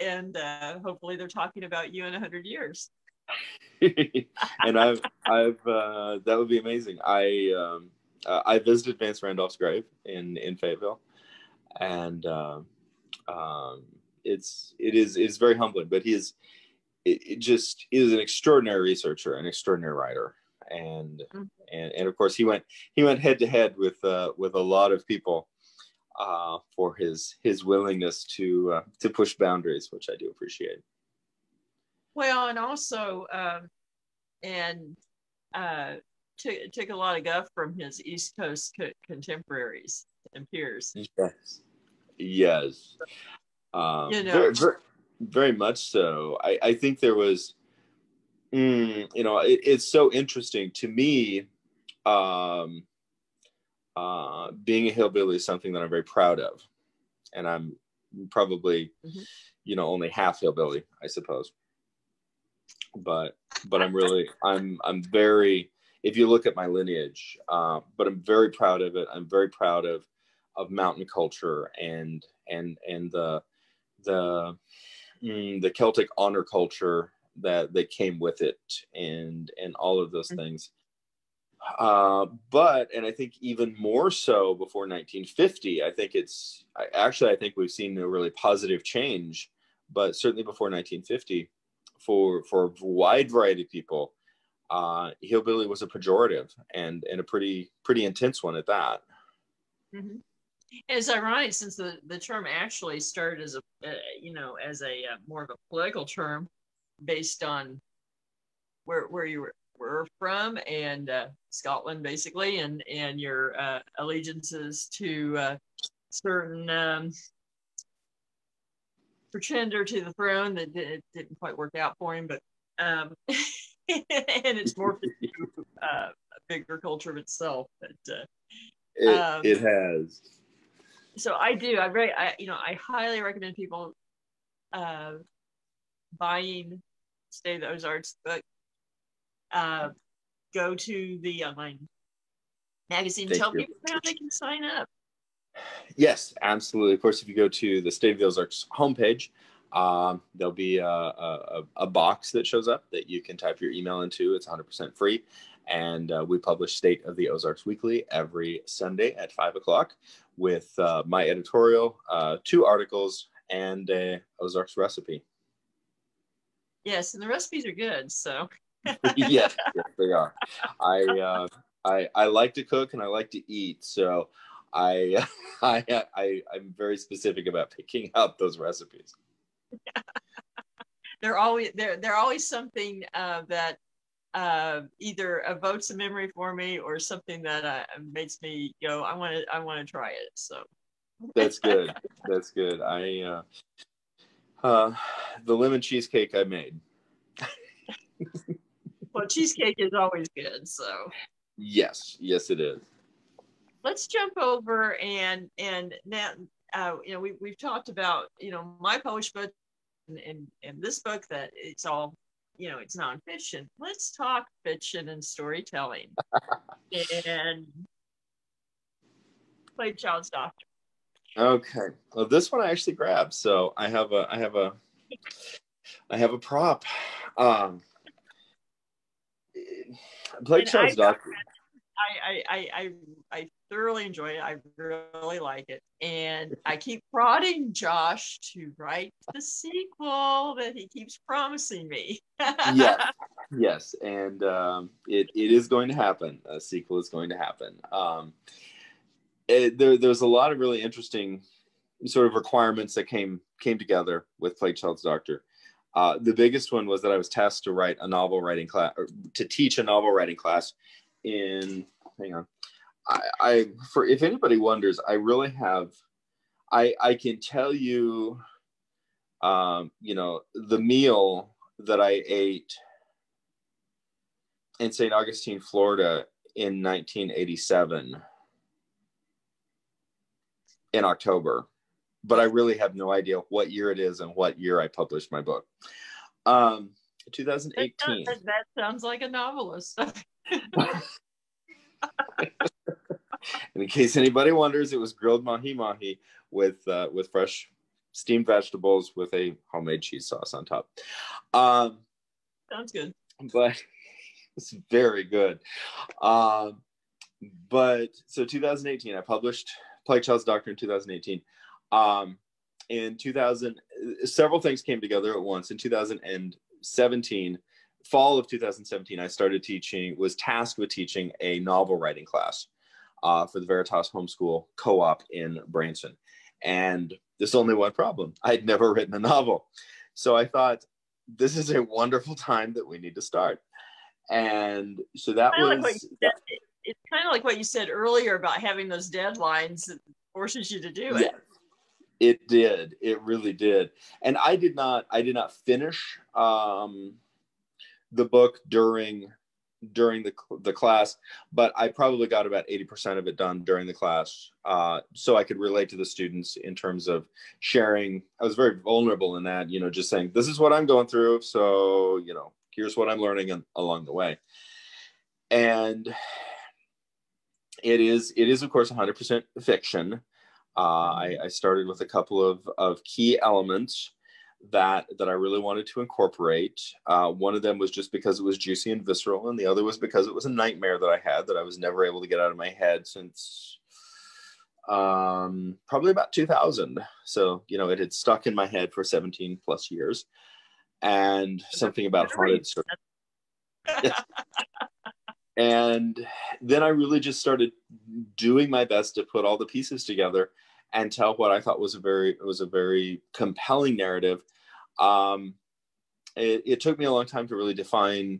and hopefully they're talking about you in 100 years. And I've that would be amazing. I visited Vance Randolph's grave in Fayetteville, and it's very humbling. But he is an extraordinary researcher, an extraordinary writer, and of course he went head to head with a lot of people for his willingness to push boundaries, which I do appreciate. Well, and also took a lot of guff from his East Coast contemporaries and peers. Yes. Very, very, very much so. I think there was, it's so interesting to me. Being a hillbilly is something that I'm very proud of, and I'm probably, only half hillbilly, I suppose. But I'm very, if you look at my lineage, but I'm very proud of it. I'm very proud of mountain culture and the Celtic honor culture that came with it, and all of those things. And I think even more so before 1950. I think we've seen a really positive change, but certainly before 1950, for a wide variety of people, hillbilly was a pejorative, and a pretty intense one at that. Mm-hmm. It's ironic, since the term actually started as a more of a political term based on where you were from, and Scotland basically, and your allegiances to certain pretender to the throne that didn't quite work out for him, but and it's more a bigger culture of itself. But it has. So I highly recommend people buying Stay the Ozarks book. Go to the online magazine. Tell people how they can sign up. Yes, absolutely. Of course, if you go to the State of the Ozarks homepage, there'll be a box that shows up that you can type your email into. It's 100% free. And we publish State of the Ozarks Weekly every Sunday at 5:00 with my editorial, 2 articles, and a Ozarks recipe. Yes, and the recipes are good. So yes, they are. I like to cook and I like to eat, so I'm very specific about picking out those recipes. They're always something that either evokes a memory for me, or something that makes me go, I want to try it. So that's good. That's good. The lemon cheesecake I made. Well, cheesecake is always good. So yes, it is. Let's jump over and now we've talked about my published book and this book, that it's all it's nonfiction. Let's talk fiction and storytelling. And Plague Child's Doctor. Okay. Well, this one I actually grabbed, so I have a prop. Plague Child's Doctor. I thoroughly enjoy it. I really like it, and I keep prodding Josh to write the sequel that he keeps promising me. yes, and it is going to happen. A sequel is going to happen. There's a lot of really interesting sort of requirements that came together with Plague Child's Doctor. The biggest one was that I was tasked to write a novel writing class, or to teach a novel writing class in, hang on. For if anybody wonders, I really have, I can tell you, the meal that I ate in St. Augustine, Florida in 1987 in October, but I really have no idea what year it is and what year I published my book. 2018. That sounds like a novelist. And in case anybody wonders, it was grilled mahi-mahi with fresh steamed vegetables with a homemade cheese sauce on top. Sounds good. But it's very good. But so 2018, I published Plague Child's Doctor in 2018. In 2000, several things came together at once. In 2017, fall of 2017, I was tasked with teaching a novel writing class for the Veritas Homeschool Co-op in Branson. And there's only one problem. I'd never written a novel. So I thought, this is a wonderful time that we need to start. And so that was... It's kind of like what you said earlier about having those deadlines that forces you to do it. Yeah, it did. It really did. And I did not finish the book during the class, but I probably got about 80% of it done during the class, so I could relate to the students in terms of sharing. I was very vulnerable in that, just saying, this is what I'm going through, so here's what I'm learning along the way. And it is of course 100% fiction. I started with a couple of key elements that I really wanted to incorporate. One of them was just because it was juicy and visceral, and the other was because it was a nightmare that I had that I was never able to get out of my head since probably about 2000. So, you know, it had stuck in my head for 17 plus years. And something about haunted circles. And then I really just started doing my best to put all the pieces together and tell what I thought was a very compelling narrative. It took me a long time to really define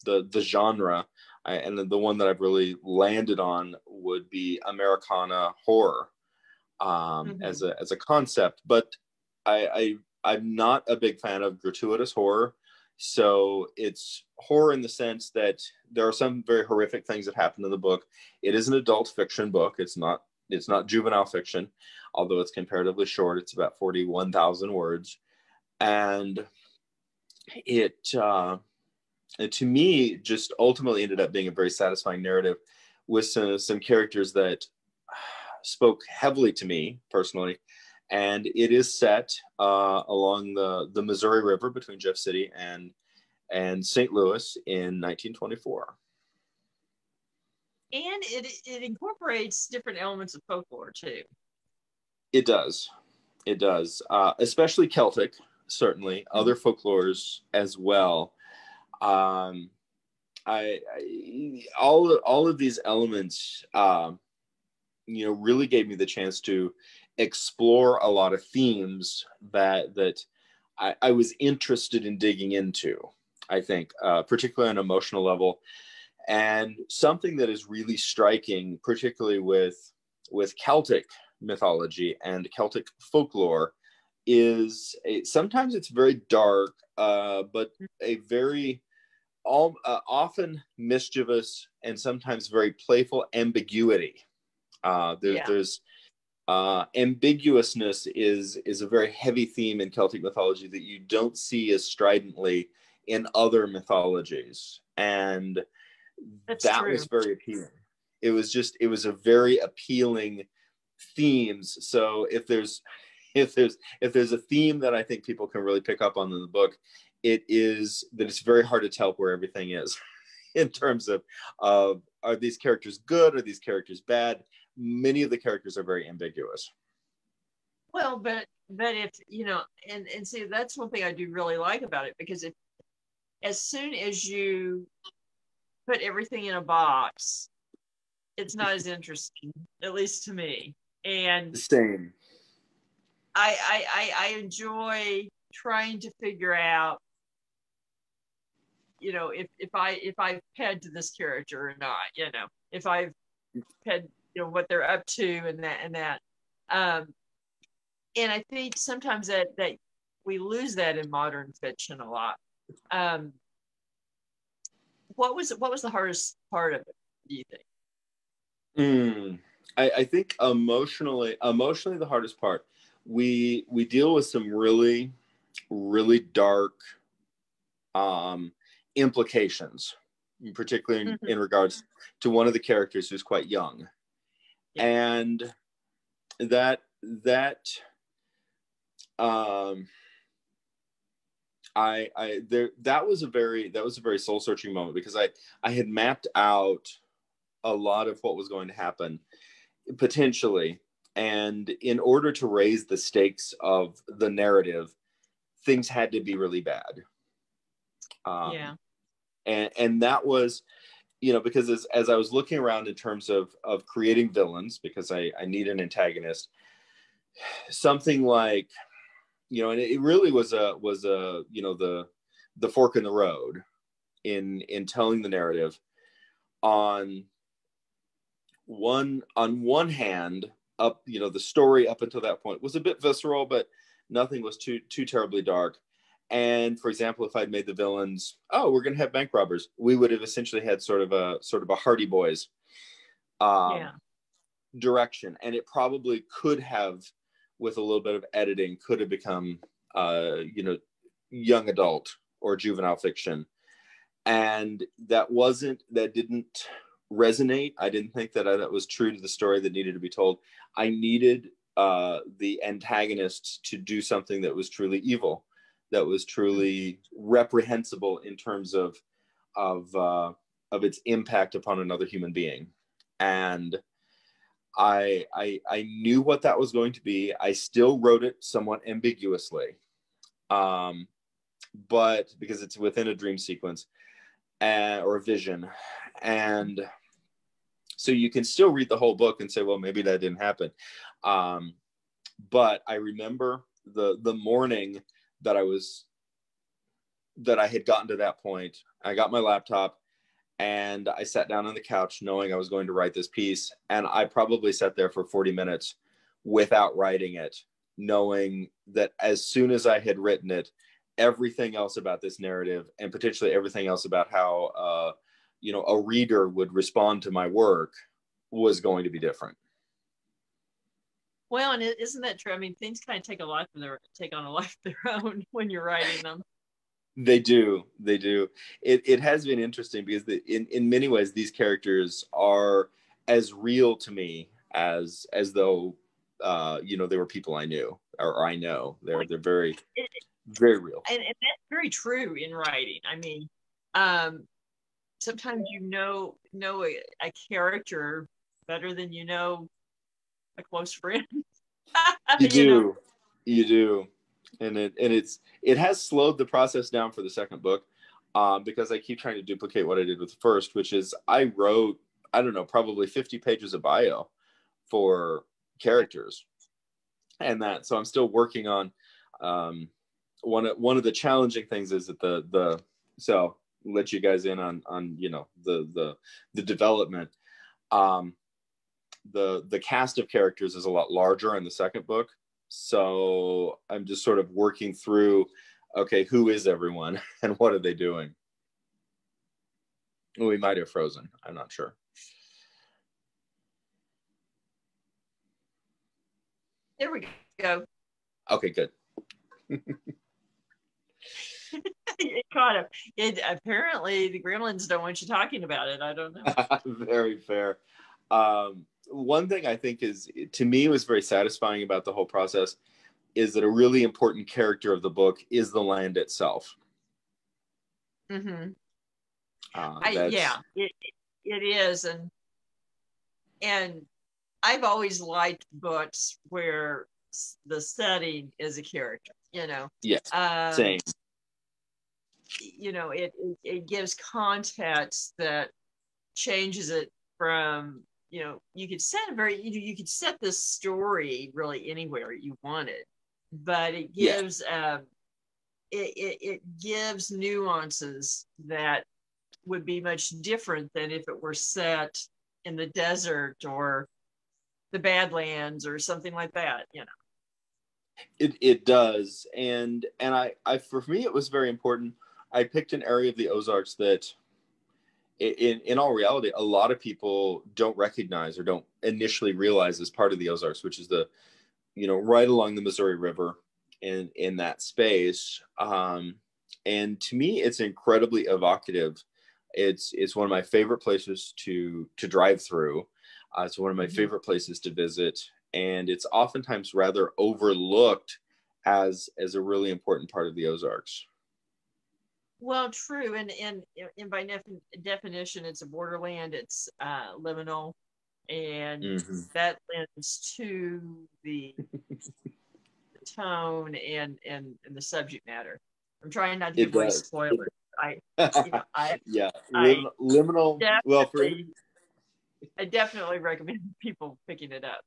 the genre, and the one that I've really landed on would be Americana horror as a concept. But I'm not a big fan of gratuitous horror. So it's horror in the sense that there are some very horrific things that happen in the book. It is an adult fiction book. It's not juvenile fiction, although it's comparatively short. It's about 41,000 words. And it, to me, just ultimately ended up being a very satisfying narrative with some characters that spoke heavily to me personally. And it is set along the Missouri River between Jeff City and St. Louis in 1924. And it incorporates different elements of folklore too. It does, especially Celtic, certainly other folklores as well. All of these elements, really gave me the chance to explore a lot of themes that I was interested in digging into, I think, particularly on an emotional level. And something that is really striking, particularly with Celtic mythology and Celtic folklore, is sometimes it's very dark, but a very often mischievous and sometimes very playful ambiguity. There's ambiguousness is a very heavy theme in Celtic mythology that you don't see as stridently in other mythologies, and that was very appealing. It was a very appealing themes. So if there's a theme that I think people can really pick up on in the book, it is that it's very hard to tell where everything is in terms of are these characters good, are these characters bad? Many of the characters are very ambiguous. Well, but if and see, that's one thing I do really like about it, because as soon as you put everything in a box, it's not as interesting, at least to me. And same. I enjoy trying to figure out, if I've pegged to this character or not, if I've pegged, what they're up to and that. And I think sometimes that we lose that in modern fiction a lot. What was the hardest part of it, do you think? I think emotionally the hardest part, we deal with some really, really dark implications, particularly in regards to one of the characters who's quite young. Yeah. And that was a very soul searching moment, because I had mapped out a lot of what was going to happen potentially, and in order to raise the stakes of the narrative, things had to be really bad. And that was, because as I was looking around in terms of creating villains, because I need an antagonist, something like, and it really was the fork in the road in telling the narrative. On one hand, up, the story up until that point was a bit visceral, but nothing was too terribly dark. And for example, if I'd made the villains, we're going to have bank robbers, we would have essentially had sort of a Hardy Boys direction. And it probably could have, with a little bit of editing, could have become, young adult or juvenile fiction. And that didn't resonate. I didn't think that was true to the story that needed to be told. I needed the antagonists to do something that was truly evil. that was truly reprehensible in terms of its impact upon another human being. And I knew what that was going to be. I still wrote it somewhat ambiguously, but because it's within a dream sequence or a vision. And so you can still read the whole book and say, well, maybe that didn't happen. But I remember the morning that I had gotten to that point. I got my laptop and I sat down on the couch knowing I was going to write this piece. And I probably sat there for 40 minutes without writing it, knowing that as soon as I had written it, everything else about this narrative and potentially everything else about how, a reader would respond to my work was going to be different. Well, and isn't that true? I mean, things kind of take on a life of their own when you're writing them. They do. It has been interesting because in many ways these characters are as real to me as though they were people I knew or I know. They're very very real. And that's very true in writing. I mean, sometimes you know a character better than you know a close friend. You do. You do. And it has slowed the process down for the second book, because I keep trying to duplicate what I did with the first, which is I wrote, I don't know, probably 50 pages of bio for characters, and so I'm still working on one of the challenging things is that so let you guys in on the development. The cast of characters is a lot larger in the second book. So I'm just sort of working through, okay, who is everyone and what are they doing? Well, we might have frozen. I'm not sure. There we go. Okay, good. It caught him. Apparently the gremlins don't want you talking about it. I don't know. Very fair. One thing I think to me was very satisfying about the whole process is that a really important character of the book is the land itself. Mm-hmm. Yeah, it is. And I've always liked books where the setting is a character, Yes, same. It gives context that changes it from, you could set this story really anywhere you wanted, but it gives it gives nuances that would be much different than if it were set in the desert or the Badlands or something like that. It does, and I for me it was very important. I picked an area of the Ozarks that in all reality, a lot of people don't recognize or don't initially realize as part of the Ozarks, which is right along the Missouri River in that space. And to me, it's incredibly evocative. It's one of my favorite places to drive through. It's one of my favorite places to visit. And it's oftentimes rather overlooked as a really important part of the Ozarks. Well, true, and by definition, it's a borderland. It's liminal, and that lends to the tone and the subject matter. I'm trying not to give away spoilers. Liminal. I definitely recommend people picking it up.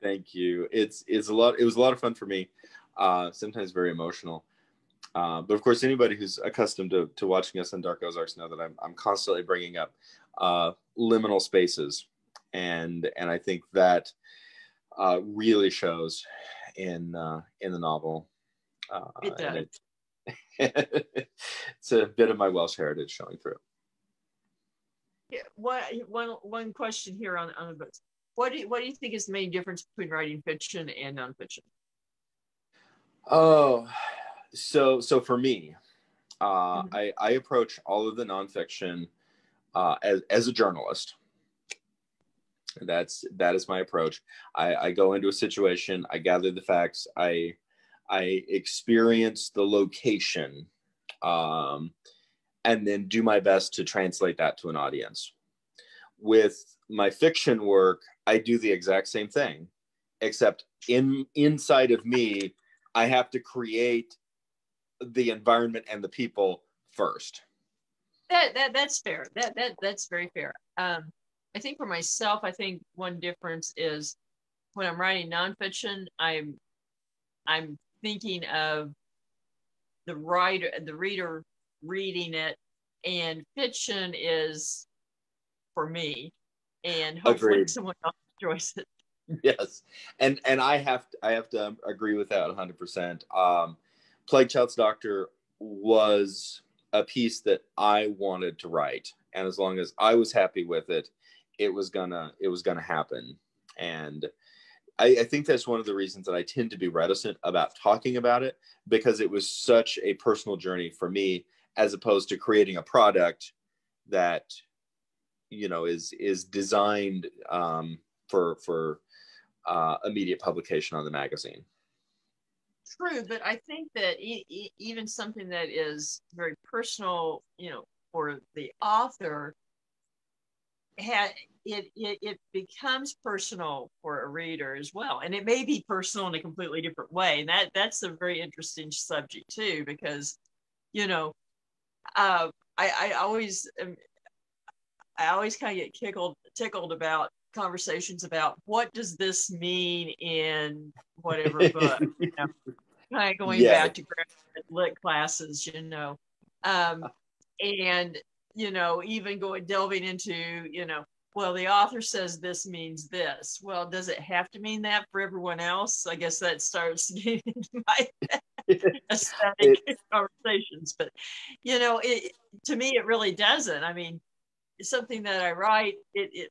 Thank you. It was a lot of fun for me. Sometimes very emotional. But of course, anybody who's accustomed to watching us on Dark Ozarks know that I'm constantly bringing up liminal spaces, and I think that really shows in the novel. It does. It's a bit of my Welsh heritage showing through. Yeah, one question here on the books. What do you think is the main difference between writing fiction and nonfiction? Oh. So for me, I approach all of the nonfiction as a journalist. That is my approach. I go into a situation, I gather the facts, I I experience the location, and then do my best to translate that to an audience. With my fiction work, I do the exact same thing, except inside of me, I have to create the environment and the people first. That's fair. That's very fair. I think for myself, I think one difference is when I'm writing nonfiction, I'm thinking of the reader reading it, and fiction is for me, and hopefully Agreed. someone else enjoys it. Yes, and I have to agree with that 100%. Plague Child's Doctor was a piece that I wanted to write, and as long as I was happy with it, it was gonna happen. And I think that's one of the reasons that I tend to be reticent about talking about it, because it was such a personal journey for me, as opposed to creating a product that, you know, is designed for immediate publication on the magazine. True, but I think that even something that is very personal, you know, for the author, it becomes personal for a reader as well, and it may be personal in a completely different way, and that's a very interesting subject too, because, you know, I always kind of get tickled about conversations about what does this mean in whatever book, you know, kind of going back to graduate lit classes, you know, and, you know, even delving into, you know, well, the author says this means this. Well, does it have to mean that for everyone else? I guess that starts getting into my aesthetic conversations, but, you know, to me, it really doesn't. I mean, it's something that I write,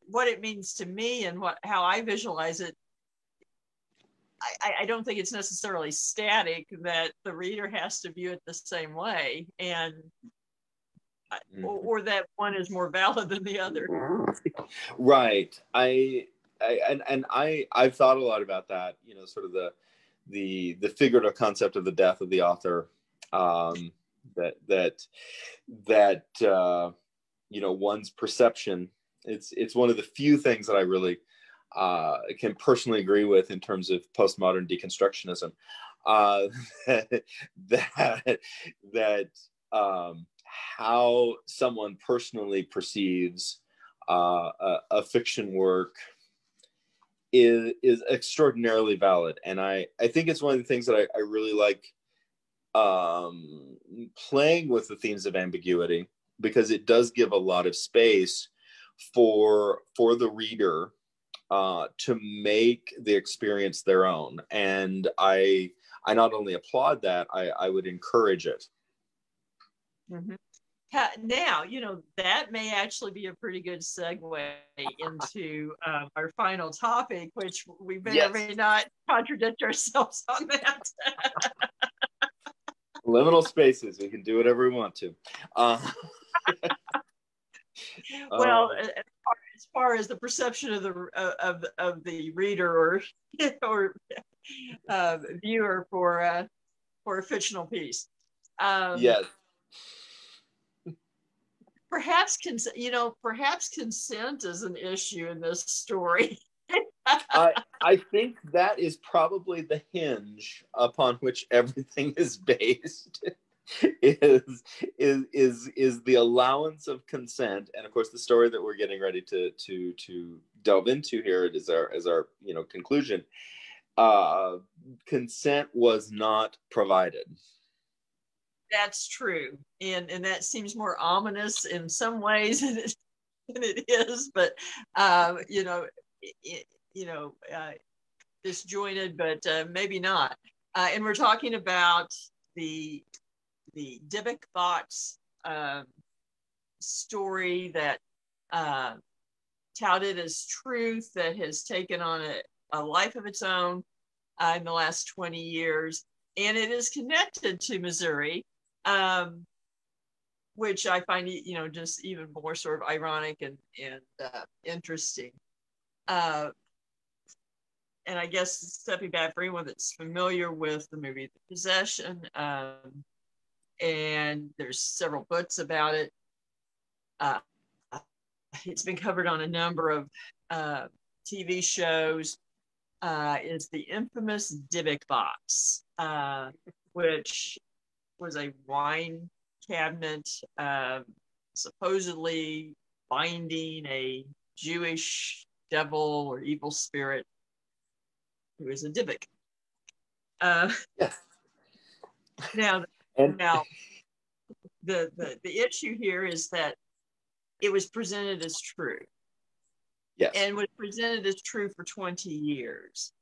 what it means to me and how I visualize it. I don't think it's necessarily static, that the reader has to view it the same way, and or that one is more valid than the other. Right. I've thought a lot about that, you know, sort of the figurative concept of the death of the author, that you know, one's perception. It's one of the few things that I really can personally agree with in terms of postmodern deconstructionism, that how someone personally perceives a fiction work is extraordinarily valid. And I think it's one of the things that I really like playing with the themes of ambiguity, because it does give a lot of space for the reader to make the experience their own. And I not only applaud that, I would encourage it. Mm-hmm. Now, you know, that may actually be a pretty good segue into our final topic, which we may or may not contradict ourselves on that. Liminal spaces, we can do whatever we want to. Well, as far as the perception of the reader or viewer for a fictional piece. Yes. Perhaps consent is an issue in this story. I think that is probably the hinge upon which everything is based. is the allowance of consent, and of course the story that we're getting ready to delve into here is our you know, conclusion. Consent was not provided. That's true, and that seems more ominous in some ways than it is, but you know, disjointed, but maybe not. And we're talking about the Dybbuk Box story that touted as truth, that has taken on a life of its own in the last 20 years. And it is connected to Missouri, which I find, you know, just even more sort of ironic and interesting. and I guess stepping back for anyone that's familiar with the movie The Possession, and there's several books about it. It's been covered on a number of TV shows. Is the infamous Dybbuk Box, which was a wine cabinet supposedly binding a Jewish devil or evil spirit who is a Dybbuk. Yeah. Now, And the issue here is that it was presented as true. yes. And was presented as true for 20 years.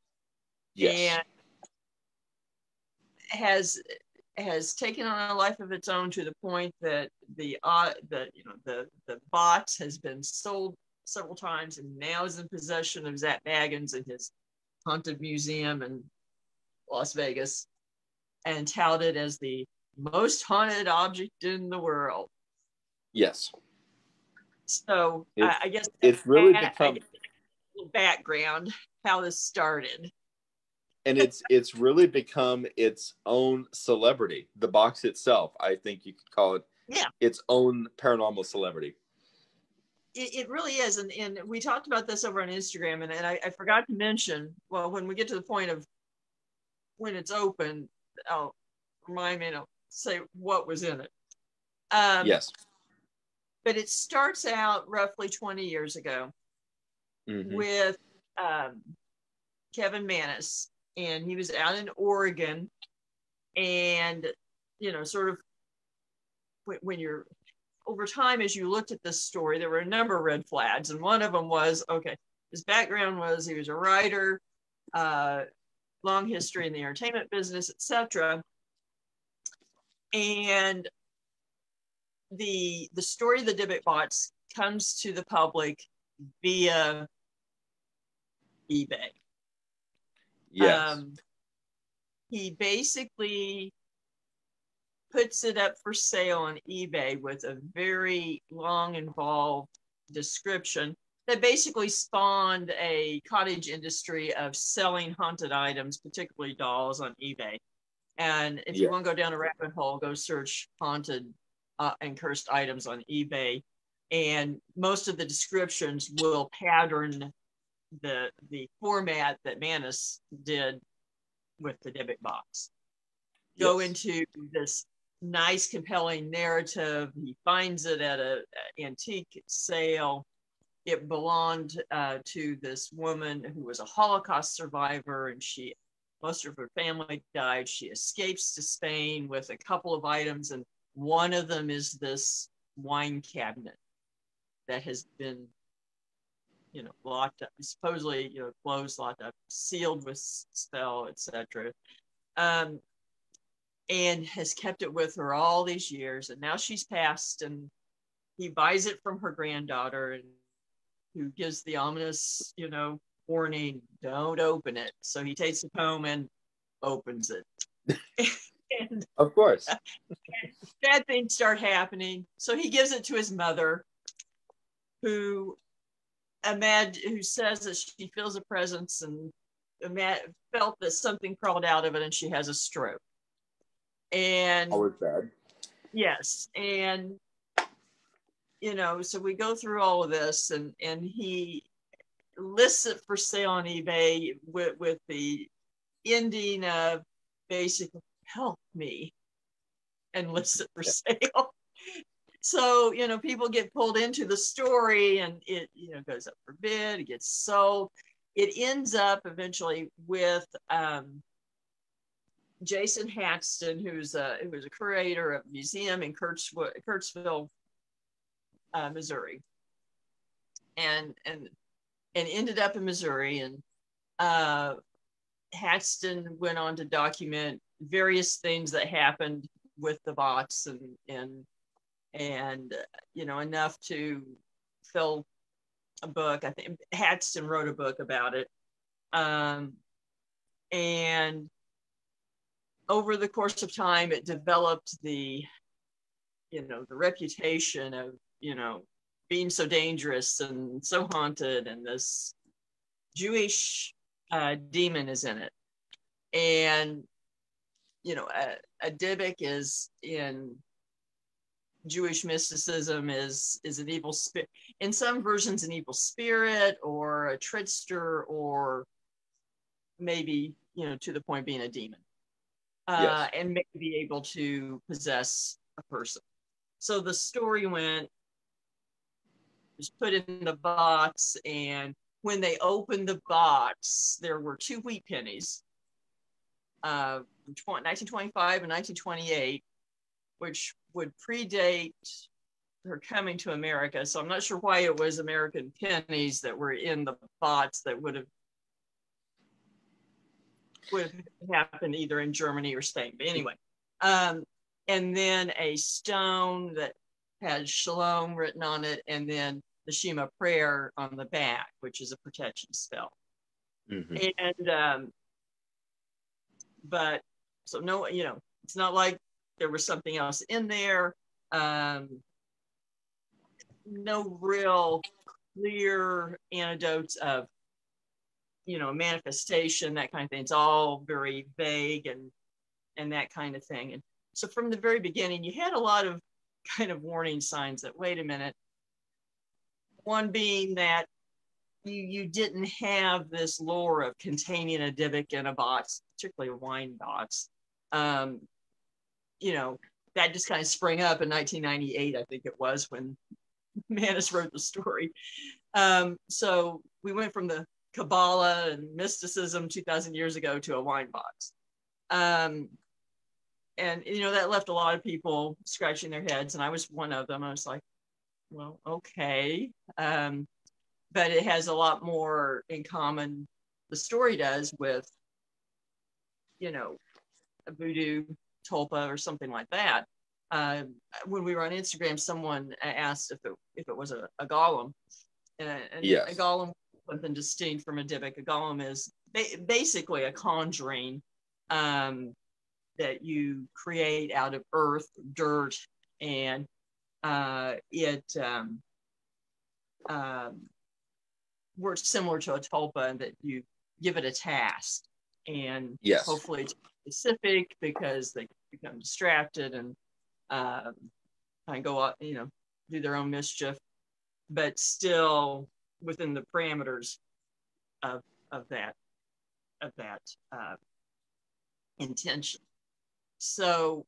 Yes. And has taken on a life of its own to the point that the box has been sold several times and now is in possession of Zach Baggins in his haunted museum in Las Vegas, and touted as the most haunted object in the world. Yes. So I guess it's really become background how this started. And it's really become its own celebrity. The box itself, I think you could call it its own paranormal celebrity. It really is. And we talked about this over on Instagram, and I forgot to mention, well, when we get to the point of when it's open, I'll remind me, and I'll say what was in it. Yes. But it starts out roughly 20 years ago with Kevin Manis, and he was out in Oregon, and sort of when you're over time, as you looked at this story, there were a number of red flags, and one of them was, okay, his background was he was a writer, long history in the entertainment business, etc. And the story of the Dybbuk Box comes to the public via eBay. Yes. He basically puts it up for sale on eBay with a very long, involved description that basically spawned a cottage industry of selling haunted items, particularly dolls, on eBay. And if you want to go down a rabbit hole, go search haunted and cursed items on eBay. And most of the descriptions will pattern the format that Manis did with the Dybbuk Box. Go into this nice, compelling narrative. He finds it at an antique sale. It belonged to this woman who was a Holocaust survivor, and most of her family died. She escapes to Spain with a couple of items, and one of them is this wine cabinet that has been, locked up, supposedly, closed, locked up, sealed with spell, etc. And has kept it with her all these years. And now she's passed, and he buys it from her granddaughter, and who gives the ominous, warning, don't open it. So he takes it home and opens it. And of course. Bad things start happening. So he gives it to his mother, who says that she feels a presence and felt that something crawled out of it, and she has a stroke. And always bad. Yes. And so we go through all of this, and he lists it for sale on eBay with the ending of basically, help me, and lists it for sale. So, people get pulled into the story, and it, goes up for bid, it gets sold. It ends up eventually with Jason Haxton, who was a curator of a museum in Kirksville, Missouri, and ended up in Missouri. And Haxton went on to document various things that happened with the box, and enough to fill a book. I think Haxton wrote a book about it, and over the course of time, it developed the reputation of, being so dangerous and so haunted, and this Jewish demon is in it. And, you know, a Dybbuk is in Jewish mysticism is an evil spirit. In some versions, an evil spirit or a trickster, or maybe, you know, to the point being a demon, Yes. and may be able to possess a person. So the story went, was put in the box, and when they opened the box, there were 2 wheat pennies, 1925 and 1928, which would predate her coming to America. So I'm not sure why it was American pennies that were in the box that would have happened either in Germany or Spain. But anyway, and then a stone that had Shalom written on it, and then the Shema prayer on the back, which is a protection spell. Mm-hmm. And but so no, you know, it's not like there was something else in there. No real clear anecdotes of, you know, manifestation, that kind of thing. It's all very vague and that kind of thing. And so from the very beginning, you had a lot of kind of warning signs that, wait a minute. One being that you didn't have this lore of containing a Dybbuk in a box, particularly a wine box. You know, that just kind of sprang up in 1998, I think it was, when Manus wrote the story. So we went from the Kabbalah and mysticism 2,000 years ago to a wine box. And, you know, that left a lot of people scratching their heads, and I was one of them. I was like, well, okay. But it has a lot more in common, the story does, with, you know, a voodoo tulpa or something like that. When we were on Instagram, someone asked if it was a golem. And Yes. A golem is something distinct from a Dybbuk. A golem is basically a conjuring that you create out of earth, dirt, and it works similar to a tulpa, in that you give it a task, and Yes. hopefully it's specific, because they become distracted and kind of go out, you know, do their own mischief, but still within the parameters of that intention. So,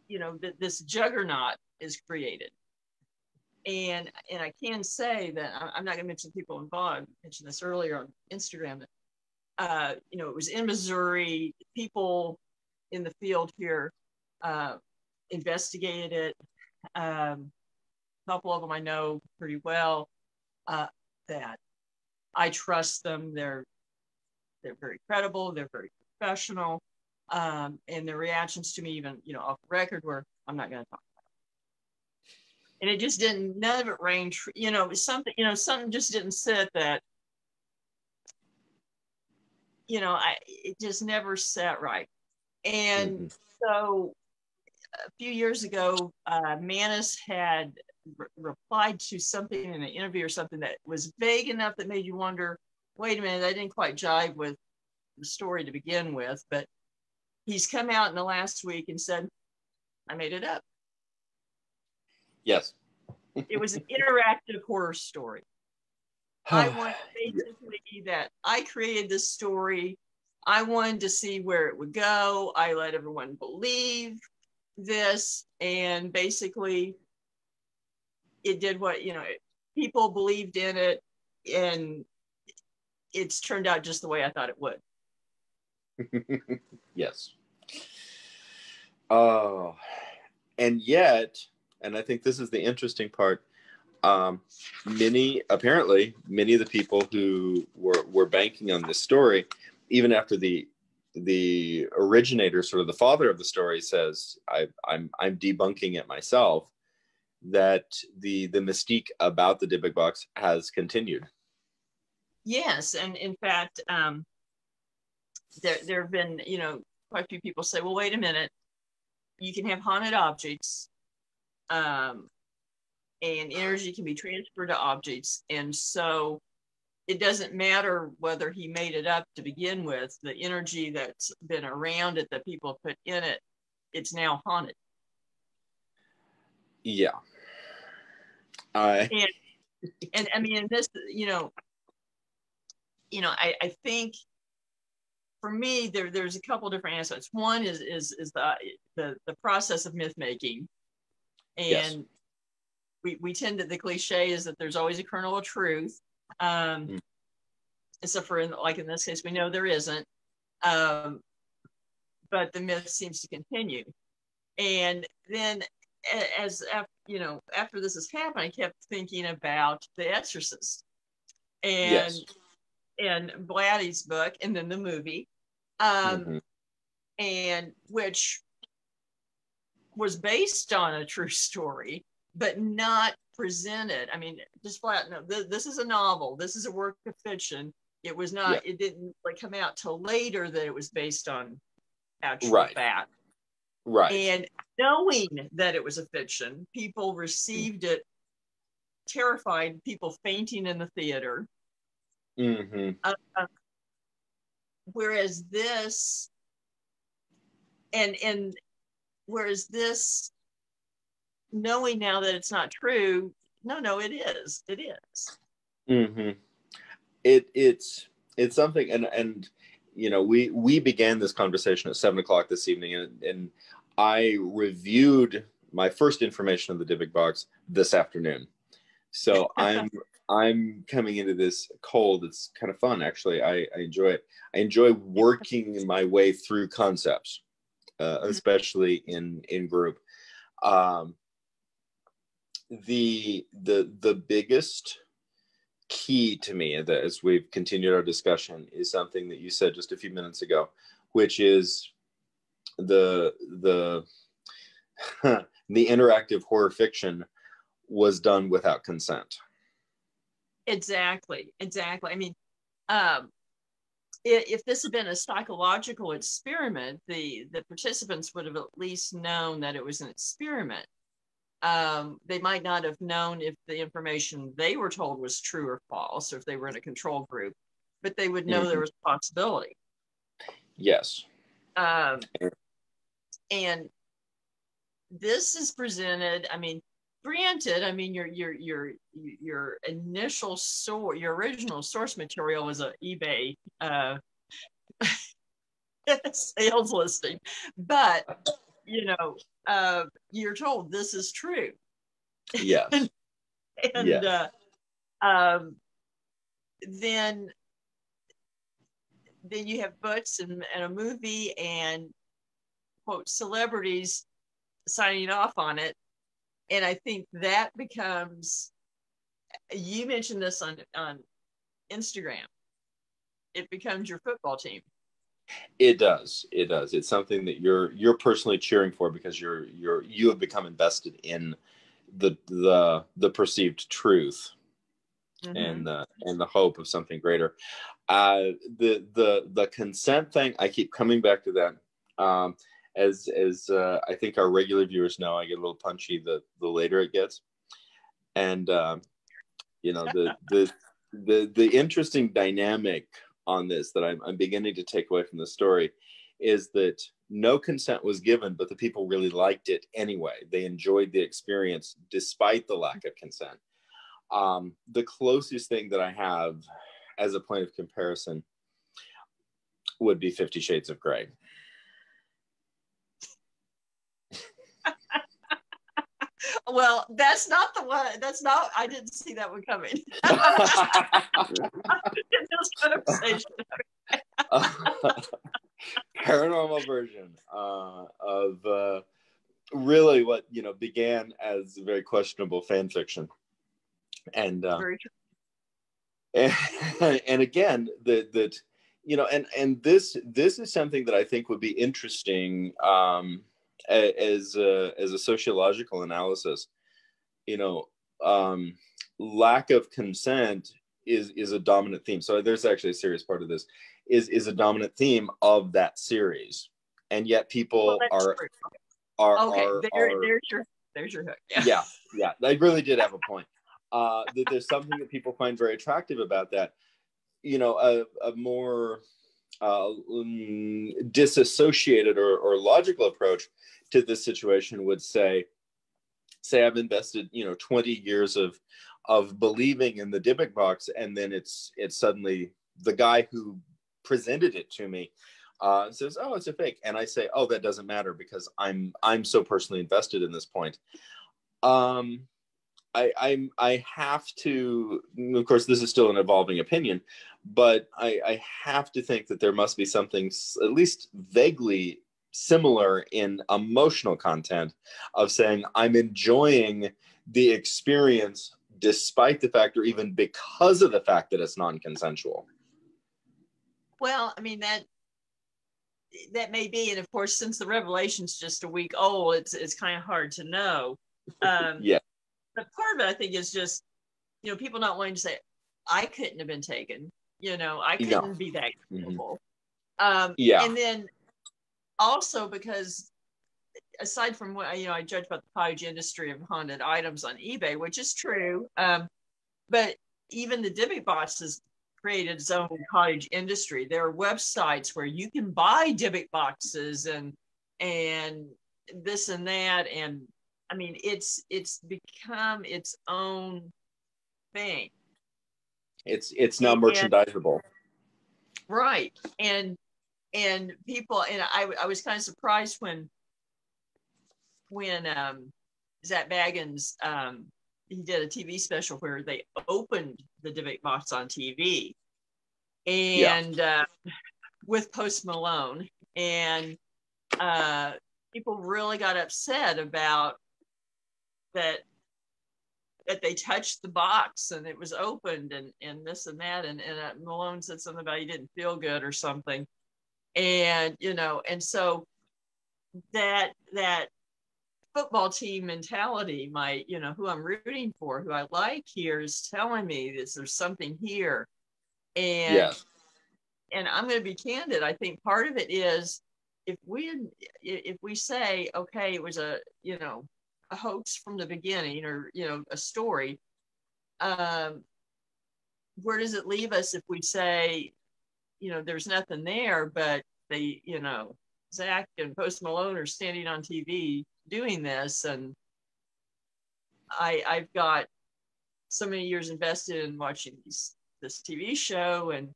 you know, this juggernaut is created. And I can say that I'm not going to mention people involved. I mentioned this earlier on Instagram, that you know, it was in Missouri. People in the field here investigated it. A couple of them I know pretty well. That I trust them. They're very credible. They're very professional. And their reactions to me, even, you know, off the record, were, I'm not going to talk. And it just didn't, none of it rang true. You know, it was something, you know, something just didn't sit, that, you know, it just never sat right. And so a few years ago, Manus had replied to something in an interview or something that was vague enough that made you wonder, wait a minute, I didn't quite jive with the story to begin with. But he's come out in the last week and said, I made it up. Yes. It was an interactive horror story. I wanted basically that I created this story. I wanted to see where it would go. I let everyone believe this, and basically it did what, you know, people believed in it, and it's turned out just the way I thought it would. Yes. Oh, and yet, and I think this is the interesting part, many of the people who were banking on this story, even after the originator, sort of the father of the story, says, I'm debunking it myself, that the mystique about the Dybbuk box has continued. Yes, and in fact, there have been, you know, quite a few people say, well, wait a minute, you can have haunted objects, and energy can be transferred to objects, and so it doesn't matter whether he made it up to begin with. The energy that's been around it, that people put in it, it's now haunted. Yeah. And I mean, this, I think for me, there's a couple different aspects. One is the process of myth making, and yes. we tend to, the cliche is that there's always a kernel of truth, except for like in this case, we know there isn't, but the myth seems to continue. And then after this has happened, I kept thinking about The Exorcist and yes. and Blatty's book, and then the movie, and which was based on a true story, but not presented. I mean, just flat, no, this is a novel. This is a work of fiction. It was not, it didn't like come out till later that it was based on actual fact. Right. And knowing that it was a fiction, people received it terrified, people fainting in the theater. Whereas this, and whereas this, knowing now that it's not true, no, it is. It's something, and we began this conversation at 7:00 this evening, and I reviewed my first information of the Dybbuk Box this afternoon. So I'm coming into this cold. It's kind of fun, actually. I enjoy it. I enjoy working my way through concepts, especially in group. The biggest key to me, as we've continued our discussion, is something that you said just a few minutes ago, which is the interactive horror fiction was done without consent. Exactly. I mean, if this had been a psychological experiment, the participants would have at least known that it was an experiment. They might not have known if the information they were told was true or false, or if they were in a control group, but they would know there was a possibility. Yes. And this is presented, I mean, granted, I mean, your initial source, your original source material was a eBay sales listing, but you're told this is true. Yes. And yes. Then you have books and a movie and quote celebrities signing off on it. And I think that becomes, you mentioned this on Instagram, it becomes your football team. It does. It's something that you're personally cheering for because you have become invested in the perceived truth and the hope of something greater. The consent thing, I keep coming back to that. As I think our regular viewers know, I get a little punchy the later it gets, and the interesting dynamic on this that I'm beginning to take away from the story is that no consent was given, but the people really liked it anyway. They enjoyed the experience despite the lack of consent. The closest thing that I have as a point of comparison would be 50 Shades of Grey. Well, that's not the one. I didn't see that one coming. Paranormal version of really what began as very questionable fan fiction, and very true. And again that and this is something that I think would be interesting as a sociological analysis. Lack of consent is a dominant theme. So there's actually a serious part of this is a dominant theme of that series, and yet people are there's your hook. Yeah. I really did have a point. That there's something that people find very attractive about that, a more disassociated or logical approach to this situation would say I've invested 20 years of believing in the Dybbuk box, and then it's suddenly the guy who presented it to me says, oh, it's a fake, and I say, oh, that doesn't matter because I'm so personally invested in this point. I have to, of course, this is still an evolving opinion, but I have to think that there must be something at least vaguely similar in emotional content of saying I'm enjoying the experience despite the fact, or even because of the fact that it's non-consensual. Well, I mean, that may be, and of course, since the revelation's just a week old, it's kind of hard to know. Yeah. But part of it, I think, is just, people not wanting to say, I couldn't have been taken, I couldn't be that capable. Yeah. And then also because aside from what, I judge about the cottage industry of haunted items on eBay, which is true. But even the Dybbuk Box has created its own cottage industry. There are websites where you can buy Dybbuk boxes and this and that. And I mean, it's become its own thing. It's now merchandisable. Right. And people, and I was kind of surprised when Zach Baggins, he did a TV special where they opened the Dybbuk box on TV, and with Post Malone, and people really got upset about that they touched the box and it was opened and this and that, and Malone said something about he didn't feel good or something, and and so that football team mentality, who I'm rooting for, who I like here, is telling me there's something here. And and I'm going to be candid. I think part of it is if we say, okay, it was a hoax from the beginning, or a story, where does it leave us if we say, there's nothing there, but they, Zach and Post Malone are standing on TV doing this, and I've got so many years invested in watching this TV show, and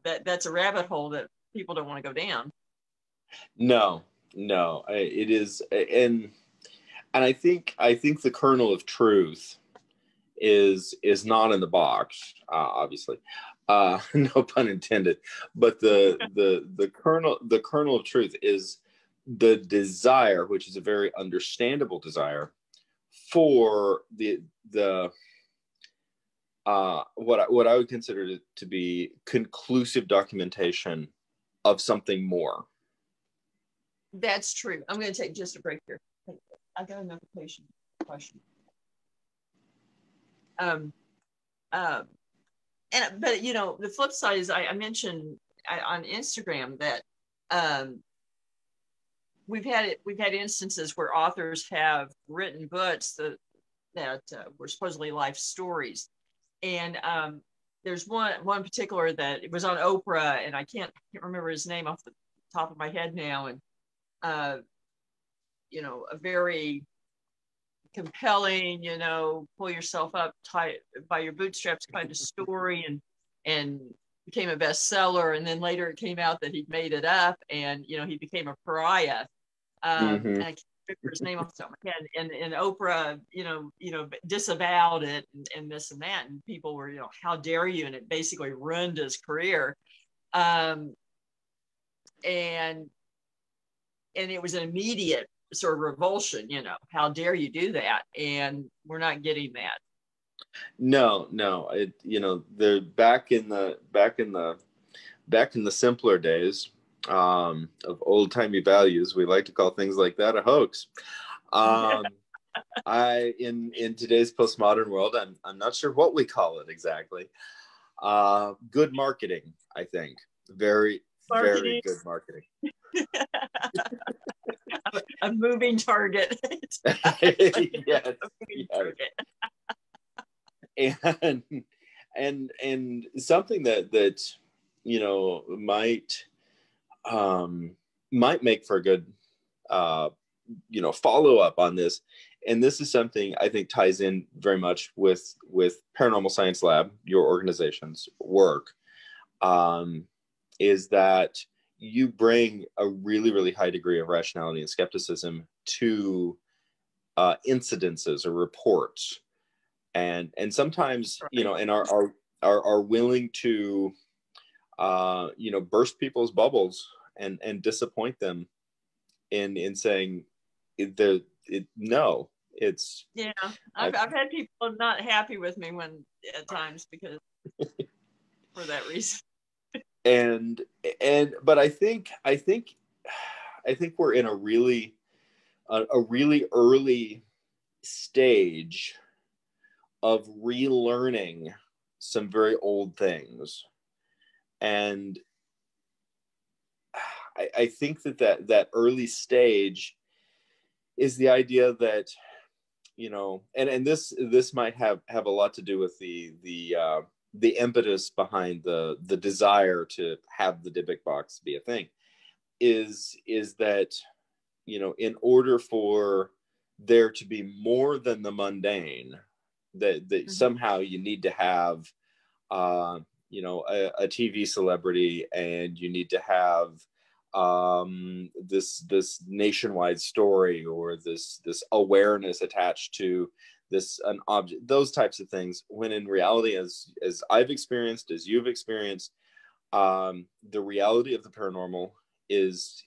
that's a rabbit hole that people don't want to go down. No, it is, and I think the kernel of truth is not in the box, obviously. No pun intended, but the kernel of truth is the desire, which is a very understandable desire, for the what I would consider to be conclusive documentation of something more. That's true. I'm going to take just a break here. I got a notification question. But the flip side is I mentioned on Instagram that we've had instances where authors have written books that were supposedly life stories, and there's one particular that it was on Oprah, and I can't remember his name off the top of my head now, and a very compelling, pull yourself up tight by your bootstraps kind of story, and became a bestseller. And then later it came out that he'd made it up, and he became a pariah. And I can't remember his name off the top of my head. And Oprah, disavowed it and this and that, and people were, how dare you? And it basically ruined his career. And it was an immediate sort of revulsion, how dare you do that? And we're not getting that. No, they're back in the simpler days of old timey values. We like to call things like that a hoax. In today's postmodern world, I'm not sure what we call it exactly. Good marketing, I think. Very good marketing. A moving target. Yes. Moving target. and something that might make for a good follow up on this. And this is something I think ties in very much with Paranormal Science Lab, your organization's work, is that you bring a really, really high degree of rationality and skepticism to incidences or reports, and sometimes and are willing to burst people's bubbles and disappoint them in saying no, it's I've had people not happy with me when at times because for that reason. But I think we're in a really early stage of relearning some very old things, and I think that early stage is the idea that and this might have a lot to do with the impetus behind the desire to have the Dybbuk box be a thing, is that in order for there to be more than the mundane, that somehow you need to have a TV celebrity, and you need to have this nationwide story, or this awareness attached to an object, those types of things, when in reality, as I've experienced, as you've experienced, the reality of the paranormal is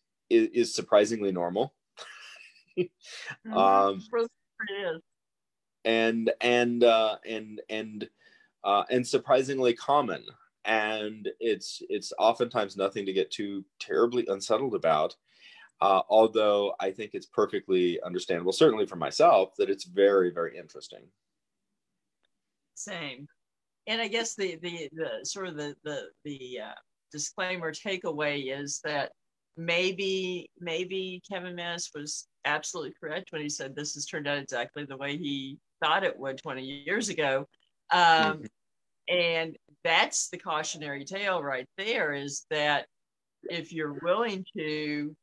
surprisingly normal. And surprisingly common, and it's oftentimes nothing to get too terribly unsettled about, although I think it's perfectly understandable, certainly for myself, that it's very, very interesting. Same. And I guess the sort of the disclaimer takeaway is that maybe Kevin Menace was absolutely correct when he said this has turned out exactly the way he thought it would 20 years ago. And that's the cautionary tale right there, is that if you're willing to,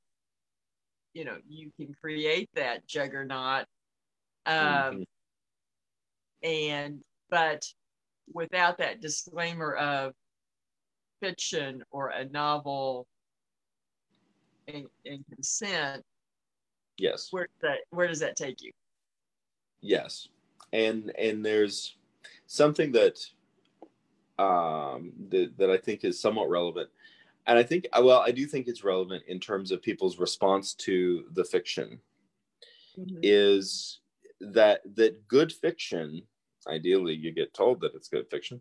you can create that juggernaut. But without that disclaimer of fiction or a novel and consent, yes, where does that take you? Yes. And there's something that I think is somewhat relevant. And I do think it's relevant in terms of people's response to the fiction, is that good fiction, ideally you get told that it's good fiction,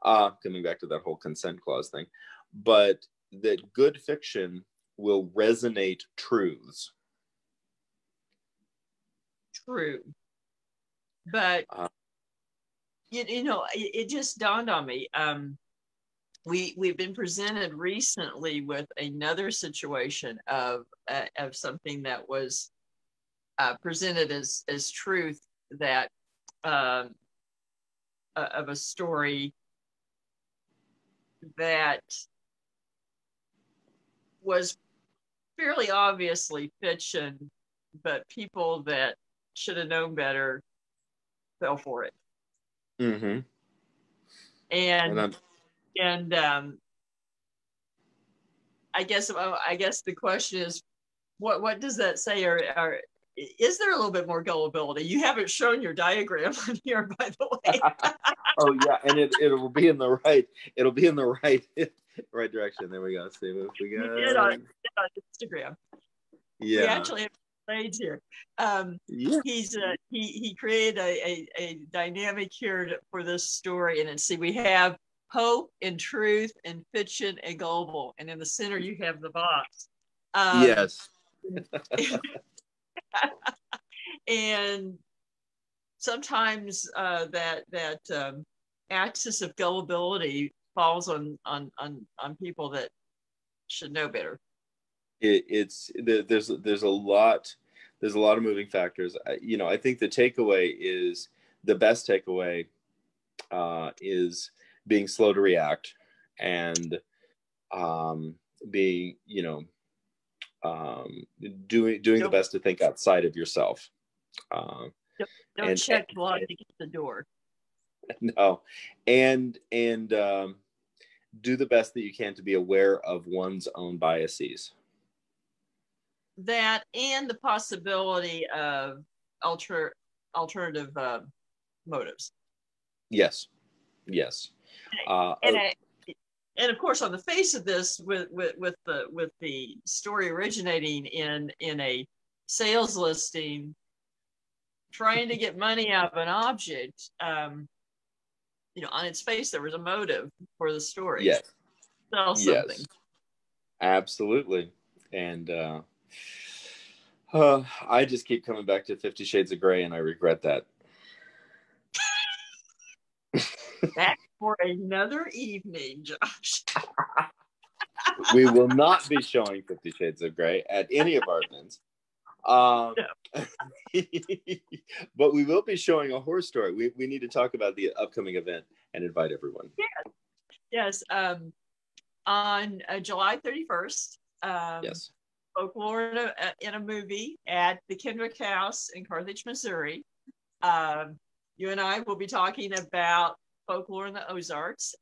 coming back to that whole consent clause thing, but that good fiction will resonate truths. True. But it just dawned on me. We've been presented recently with another situation of something that was presented as truth, that of a story that was fairly obviously fiction, but people that should have known better fell for it. And I guess the question is, what does that say? Or is there a little bit more gullibility? You haven't shown your diagram on here, by the way. Oh yeah, and it'll be in the right right direction. There we go. See what we got. We did on Instagram. Yeah. We actually have blades here. He created a dynamic here for this story, and we have hope and truth and fiction and global, and in the center you have the box. Yes. And sometimes that axis of gullibility falls on people that should know better. There's a lot of moving factors. I think the best takeaway is being slow to react, and being, doing the best to think outside of yourself. Don't check while you get the door. No, and do the best that you can to be aware of one's own biases. That and the possibility of alternative motives. Yes. And of course, on the face of this, with the story originating in a sales listing, trying to get money out of an object, on its face there was a motive for the story. Yes. Sell something. Yes. Absolutely. And I just keep coming back to 50 Shades of Grey, and I regret that. Back for another evening, Josh. We will not be showing 50 Shades of Grey at any of our events. No. But we will be showing a horror story. We need to talk about the upcoming event and invite everyone. Yes. On July 31st. Yes. Folklore in a movie at the Kendrick House in Carthage, Missouri. You and I will be talking about folklore in the Ozarks,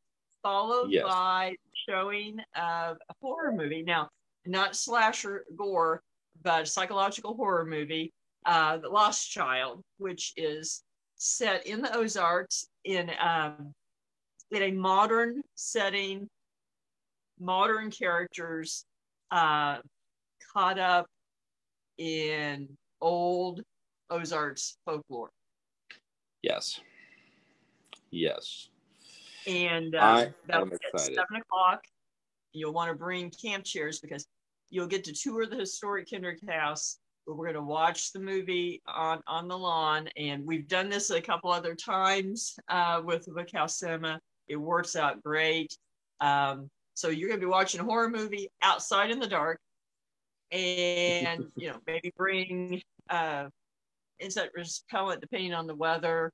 followed by showing of a horror movie. Now, not slasher gore, but a psychological horror movie, The Lost Child, which is set in the Ozarks in a modern setting, modern characters, caught up in old Ozarks folklore. Yes. And that'll be at 7 o'clock. You'll want to bring camp chairs because you'll get to tour the historic Kendrick House. We're going to watch the movie on the lawn, and we've done this a couple other times with the Book House Cinema. It works out great. So you're going to be watching a horror movie outside in the dark, and maybe bring insect repellent depending on the weather.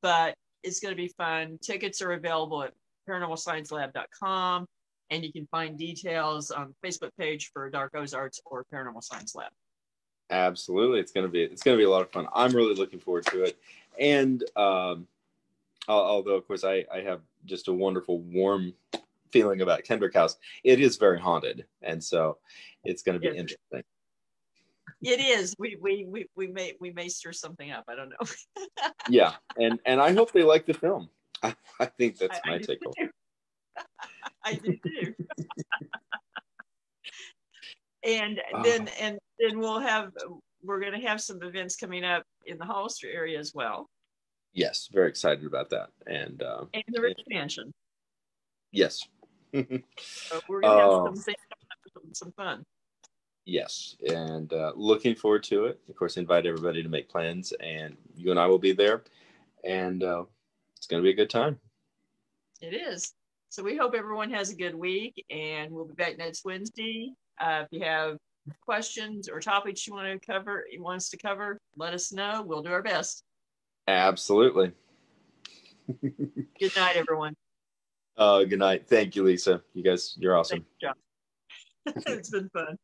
But it's going to be fun. Tickets are available at paranormalsciencelab.com, and you can find details on the Facebook page for Dark Ozarks or Paranormal Science Lab. Absolutely, it's going to be a lot of fun. I'm really looking forward to it, and although of course I have just a wonderful warm feeling about Kendrick House, it is very haunted, and so it's going to be interesting. It is. We may stir something up. I don't know. Yeah, and I hope they like the film. I think that's my take home. I do too. And then we're going to have some events coming up in the Hollister area as well. Yes, very excited about that, and the Rich Mansion. Yes. So we're going to have some fun. Yes, and looking forward to it. Of course, invite everybody to make plans, and you and I will be there, and it's going to be a good time. It is. So we hope everyone has a good week, and we'll be back next Wednesday. If you have questions or topics you want us to cover, let us know. We'll do our best. Absolutely. Good night, everyone. Good night. Thank you, Lisa. You're awesome. Thanks, John. It's been fun.